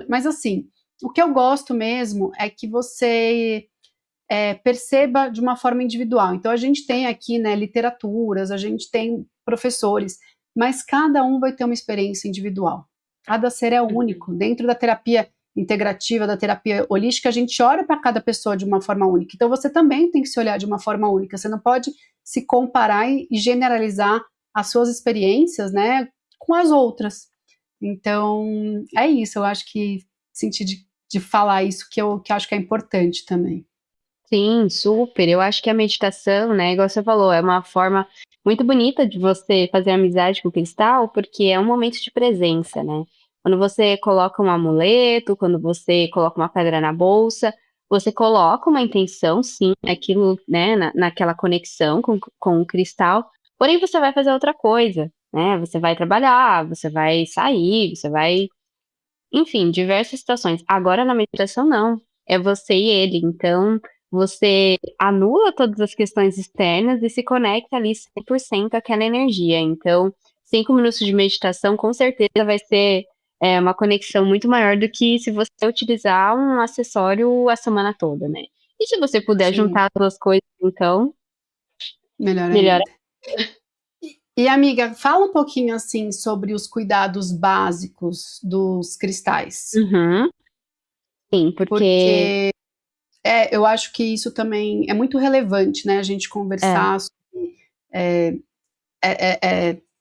mas assim, o que eu gosto mesmo é que você perceba de uma forma individual. Então a gente tem aqui, né, literaturas, a gente tem professores, mas cada um vai ter uma experiência individual. Cada ser é único. Dentro da terapia integrativa, da terapia holística, a gente olha para cada pessoa de uma forma única. Então você também tem que se olhar de uma forma única. Você não pode se comparar e generalizar as suas experiências, né, com as outras. Então, é isso. Eu acho que senti de falar isso que eu acho que é importante também. Sim, super. Eu acho que a meditação, né, igual você falou, é uma forma muito bonita de você fazer amizade com o cristal, porque é um momento de presença, né? Quando você coloca um amuleto, quando você coloca uma pedra na bolsa, você coloca uma intenção, sim, naquilo, né, naquela conexão com o cristal, porém você vai fazer outra coisa, né? Você vai trabalhar, você vai sair, você vai, enfim, diversas situações. Agora na meditação não, é você e ele. Então, você anula todas as questões externas e se conecta ali 100% àquela energia. Então, 5 minutos de meditação com certeza vai ser, uma conexão muito maior do que se você utilizar um acessório a semana toda, né. E se você puder Sim, juntar as 2 coisas, então, melhor melhor. ainda. E amiga, fala um pouquinho assim sobre os cuidados básicos dos cristais, Uhum. Sim, porque porque eu acho que isso também é muito relevante, né? A gente é. conversar sobre, é,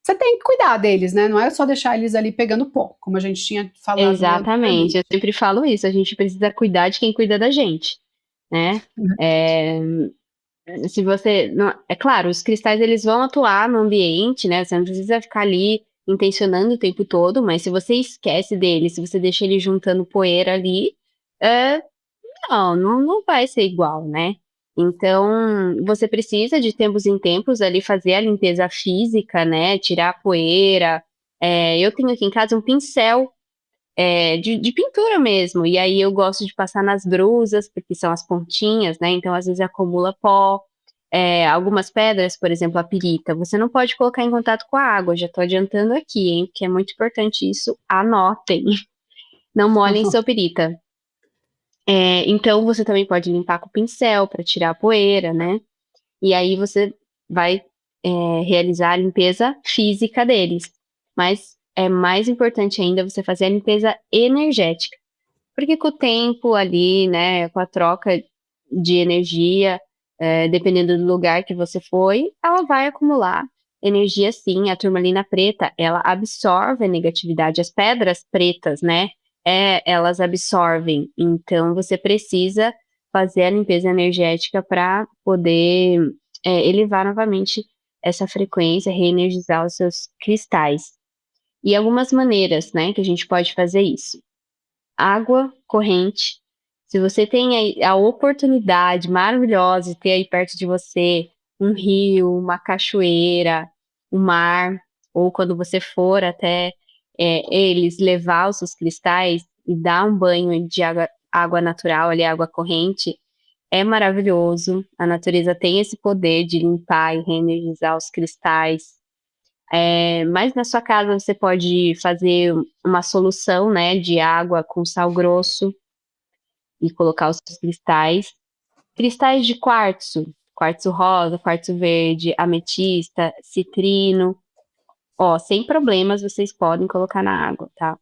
você tem que cuidar deles, né? Não é só deixar eles ali pegando pó, como a gente tinha falado Exatamente, eu anteriormente. sempre falo isso, a gente precisa cuidar de quem cuida da gente, né. Eh, Se você não é claro, os cristais eles vão atuar no ambiente, né, você não precisa ficar ali intencionando o tempo todo, mas se você esquece dele, se você deixa ele juntando poeira ali, hã, não vai ser igual, né. Então, você precisa de tempos em tempos ali fazer a limpeza física, né, tirar a poeira. Eu tenho aqui em casa um pincel de pintura mesmo, e aí eu gosto de passar nas brusas, porque são as pontinhas, né, então às vezes acumula pó. Algumas pedras, por exemplo, a pirita, você não pode colocar em contato com a água, já tô adiantando aqui, hein, porque é muito importante isso, anotem, não molhem sua pirita. Então você também pode limpar com o pincel para tirar a poeira, né, e aí você vai, realizar a limpeza física deles. Mas é mais importante ainda você fazer a limpeza energética. Porque com o tempo ali, né, com a troca de energia, dependendo do lugar que você foi, ela vai acumular energia sim. A turmalina preta, ela absorve a negatividade. As pedras pretas, né, elas absorvem. Então você precisa fazer a limpeza energética para poder, elevar novamente essa frequência, reenergizar os seus cristais. E algumas maneiras, né, que a gente pode fazer isso. Água corrente. Se você tem aí a oportunidade maravilhosa de ter aí perto de você um rio, uma cachoeira, um mar, ou quando você for até, eles, levar os seus cristais e dar um banho de água natural ali, água corrente, é maravilhoso. A natureza tem esse poder de limpar e reenergizar os cristais. Mas na sua casa você pode fazer uma solução, né, de água com sal grosso e colocar os seus cristais. Cristais de quartzo, quartzo rosa, quartzo verde, ametista, citrino, ó, sem problemas vocês podem colocar na água, tá.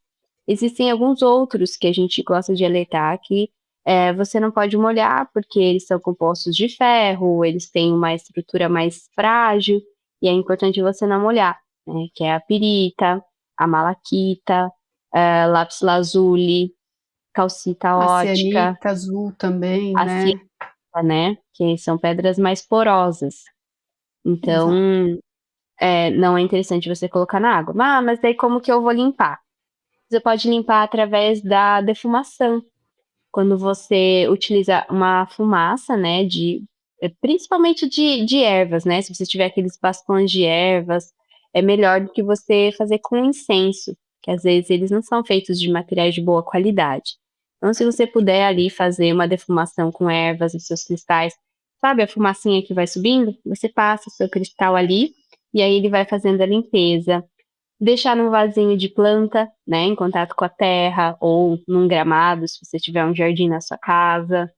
Existem alguns outros que a gente gosta de alertar que, você não pode molhar, porque eles são compostos de ferro, eles têm uma estrutura mais frágil, e é importante você não molhar, né, que é a pirita, a malaquita, lápis lazuli, calcita A ótica, cianita azul também, a né? cianita, né? Que são pedras mais porosas. Exato. Então, não é interessante você colocar na água. Ah, mas daí como que eu vou limpar? Você pode limpar através da defumação. Quando você utiliza uma fumaça, né, principalmente de ervas, né? Se você tiver aqueles bastões de ervas, é melhor do que você fazer com incenso, que às vezes eles não são feitos de materiais de boa qualidade. Então, se você puder ali fazer uma defumação com ervas e seus cristais, sabe a fumacinha que vai subindo? Você passa o seu cristal ali e aí ele vai fazendo a limpeza. Deixar num vasinho de planta, né, em contato com a terra, ou num gramado, se você tiver um jardim na sua casa.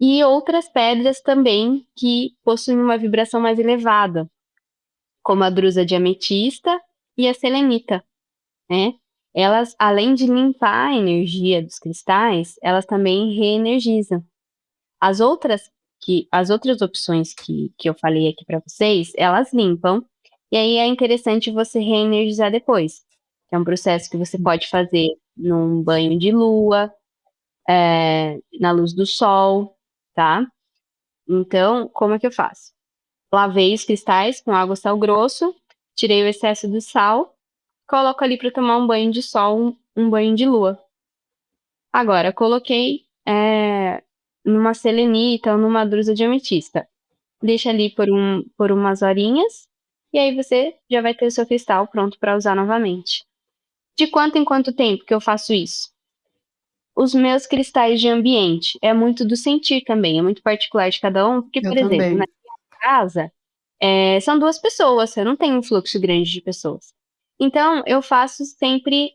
E outras pedras também que possuem uma vibração mais elevada, como a drusa de ametista e a selenita, né? Elas, além de limpar a energia dos cristais, elas também reenergizam. As outras as outras opções que eu falei aqui para vocês, elas limpam, e aí é interessante você reenergizar depois. É um processo que você pode fazer num banho de lua, na luz do sol, tá? Então, como é que eu faço? Lavei os cristais com água sal grosso, tirei o excesso do sal, coloco ali para tomar um banho de sol, um banho de lua. Agora, coloquei numa selenita ou numa drusa de ametista. Deixa ali por umas horinhas, e aí você já vai ter o seu cristal pronto para usar novamente. De quanto em quanto tempo que eu faço isso? Os meus cristais de ambiente, é muito do sentir também, é muito particular de cada um, porque, Eu por exemplo, na também. minha casa, são 2 pessoas, eu não tenho um fluxo grande de pessoas. Então, eu faço sempre,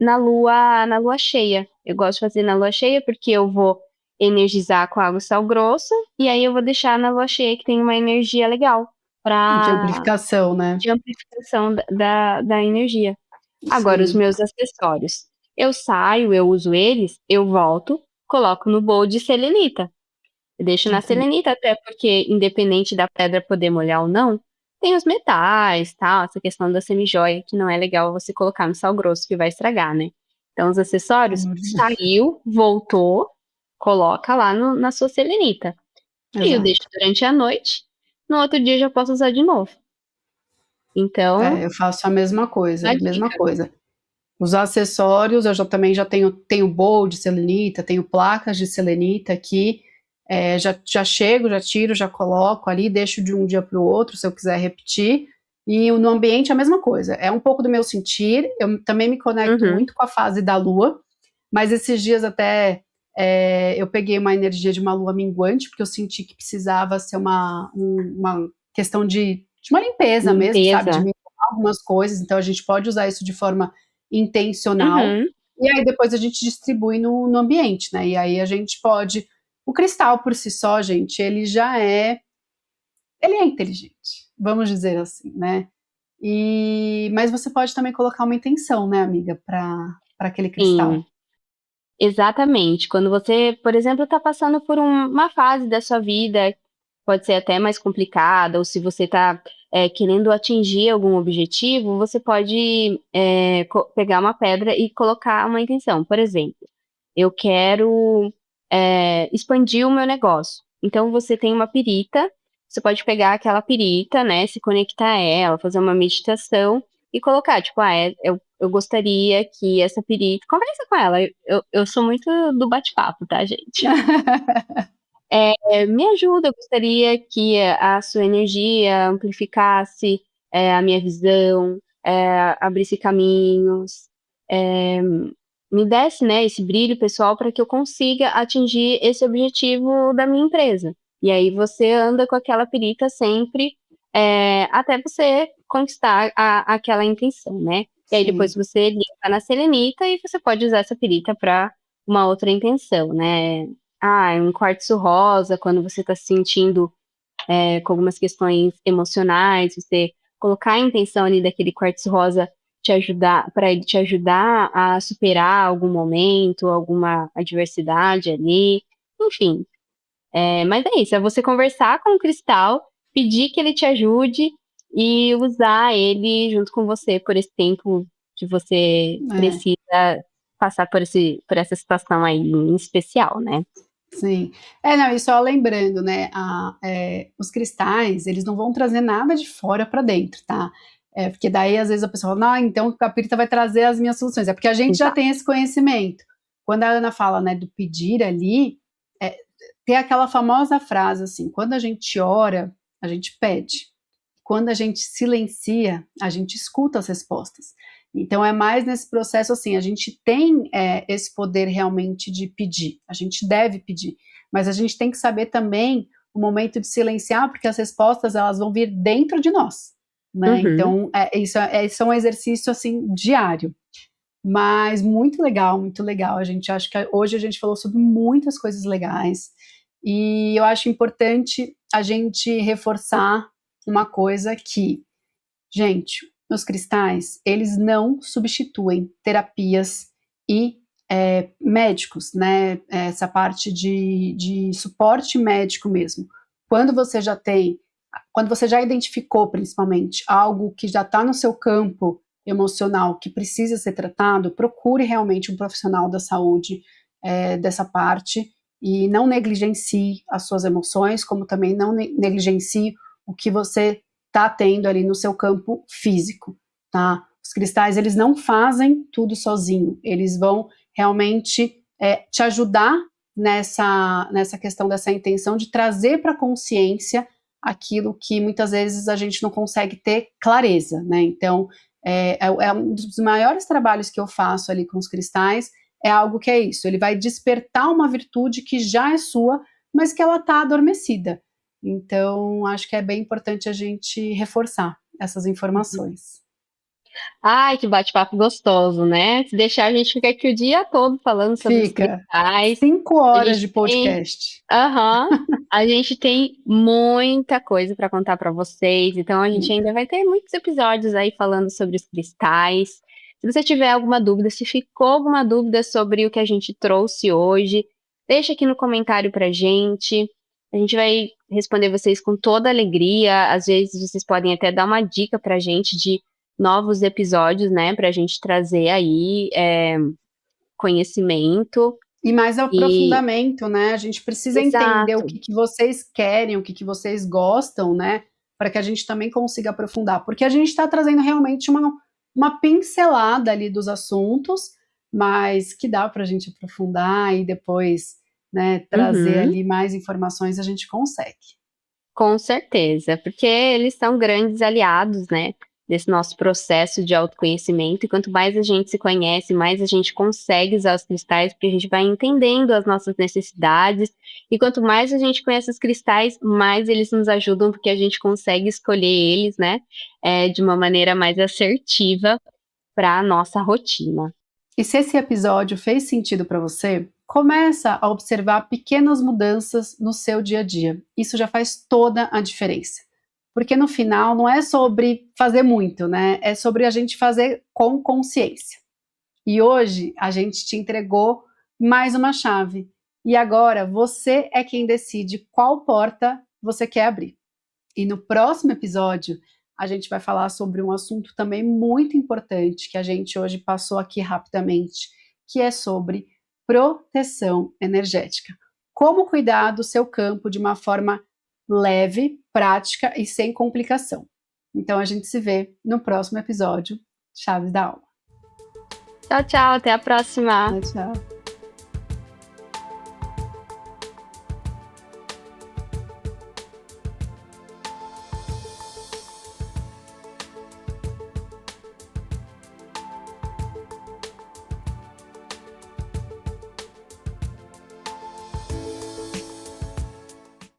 na lua cheia. Eu gosto de fazer na lua cheia, porque eu vou energizar com água e sal grosso, e aí eu vou deixar na lua cheia que tem uma energia legal De para amplificação, né? de amplificação da energia. Agora, os Sim. meus acessórios. Eu saio, eu uso eles, eu volto, coloco no bowl de selenita. Eu deixo na Eu também. selenita, até porque, independente da pedra poder molhar ou não, tem os metais, tal, essa questão da semijoia, que não é legal você colocar no sal grosso, que vai estragar, né? Então, os Pelo acessórios, amor de Deus. saiu, voltou, coloca lá na sua selenita. E eu deixo Exato. durante a noite, no outro dia eu já posso usar de novo. Então, Eu faço a mesma uma coisa, mesma dica. coisa. Os acessórios, eu já também já tenho bowl de selenita, tenho placas de selenita aqui. Já chego, já tiro, já coloco ali, deixo de um dia para o outro, se eu quiser repetir. E no ambiente é a mesma coisa. É um pouco do meu sentir. Eu também me conecto Uhum. muito com a fase da lua, mas esses dias até eu peguei uma energia de uma lua minguante, porque eu senti que precisava ser uma questão de uma limpeza mesmo, sabe? De Limpeza. limpar algumas coisas. Então a gente pode usar isso de forma intencional. Uhum. E aí depois a gente distribui no ambiente, né? E aí a gente pode. O cristal por si só, gente, ele é inteligente, vamos dizer assim, né? Mas você pode também colocar uma intenção, né, amiga, para aquele Sim, cristal. exatamente. Quando você, por exemplo, está passando por uma fase da sua vida, pode ser até mais complicada, ou se você está querendo atingir algum objetivo, você pode pegar uma pedra e colocar uma intenção. Por exemplo, eu quero expandir o meu negócio. Então, você tem uma pirita, você pode pegar aquela pirita, né, se conectar a ela, fazer uma meditação e colocar, tipo, eu gostaria que essa pirita. Conversa com ela, eu sou muito do bate-papo, tá, gente? Me ajuda, eu gostaria que a sua energia amplificasse a minha visão, abrisse caminhos, me desse, né, esse brilho pessoal para que eu consiga atingir esse objetivo da minha empresa. E aí você anda com aquela perita sempre, até você conquistar aquela intenção, né? E aí depois Sim. você limpa na selenita e você pode usar essa perita para uma outra intenção, né? Ah, um quartzo rosa, quando você está se sentindo com algumas questões emocionais, você colocar a intenção ali daquele quartzo rosa te ajudar, para ele te ajudar a superar algum momento, alguma adversidade ali, enfim. Mas é isso, é você conversar com o cristal, pedir que ele te ajude e usar ele junto com você por esse tempo que você É. precisa passar por essa situação aí em especial, né? Sim. Não, e só lembrando, né, os cristais, eles não vão trazer nada de fora para dentro, tá? Porque daí, às vezes, a pessoa fala, não, então o capirita vai trazer as minhas soluções. É porque a gente já Exato. tem esse conhecimento. Quando a Ana fala, né, do pedir ali, tem aquela famosa frase, assim, quando a gente ora, a gente pede. Quando a gente silencia, a gente escuta as respostas. Então é mais nesse processo assim, a gente tem esse poder realmente de pedir, a gente deve pedir, mas a gente tem que saber também o momento de silenciar, porque as respostas elas vão vir dentro de nós, né? Uhum. Então isso é um exercício assim diário, mas muito legal, muito legal. A gente acha que hoje a gente falou sobre muitas coisas legais e eu acho importante a gente reforçar uma coisa que, gente, os cristais, eles não substituem terapias e médicos, né? Essa parte de suporte médico mesmo. Quando você já tem, quando você já identificou, principalmente, algo que já está no seu campo emocional que precisa ser tratado, procure realmente um profissional da saúde dessa parte e não negligencie as suas emoções, como também não negligencie o que você está tendo ali no seu campo físico, tá? Os cristais, eles não fazem tudo sozinho, eles vão realmente te ajudar nessa questão dessa intenção de trazer para a consciência aquilo que muitas vezes a gente não consegue ter clareza, né? Então, um dos maiores trabalhos que eu faço ali com os cristais, é algo que é isso, ele vai despertar uma virtude que já é sua, mas que ela está adormecida. Então, acho que é bem importante a gente reforçar essas informações. Ai, que bate-papo gostoso, né? Se deixar, a gente fica aqui o dia todo falando sobre os Fica cristais. 5 A horas gente de tem, podcast. aham, a gente tem muita coisa para contar para vocês, então a gente Muita. ainda vai ter muitos episódios aí falando sobre os cristais. Se você tiver alguma dúvida, se ficou alguma dúvida sobre o que a gente trouxe hoje, deixa aqui no comentário pra gente. A gente vai responder vocês com toda alegria. Às vezes vocês podem até dar uma dica pra gente de novos episódios, né, pra gente trazer aí conhecimento. E mais E aprofundamento, né? A gente precisa entender o exato. que vocês querem, o que vocês gostam, né? Para que a gente também consiga aprofundar. Porque a gente está trazendo realmente uma pincelada ali dos assuntos, mas que dá para a gente aprofundar e depois, né, trazer Uhum. ali mais informações, a gente consegue. Com certeza, porque eles são grandes aliados, né, desse nosso processo de autoconhecimento, e quanto mais a gente se conhece, mais a gente consegue usar os cristais, porque a gente vai entendendo as nossas necessidades, e quanto mais a gente conhece os cristais, mais eles nos ajudam, porque a gente consegue escolher eles, né, de uma maneira mais assertiva para a nossa rotina. E se esse episódio fez sentido para você, começa a observar pequenas mudanças no seu dia a dia. Isso já faz toda a diferença. Porque no final não é sobre fazer muito, né? É sobre a gente fazer com consciência. E hoje a gente te entregou mais uma chave. E agora você é quem decide qual porta você quer abrir. E no próximo episódio, a gente vai falar sobre um assunto também muito importante que a gente hoje passou aqui rapidamente, que é sobre proteção energética. Como cuidar do seu campo de uma forma leve, prática e sem complicação. Então a gente se vê no próximo episódio Chaves da Alma. Tchau, tchau, até a próxima! Tchau, tchau.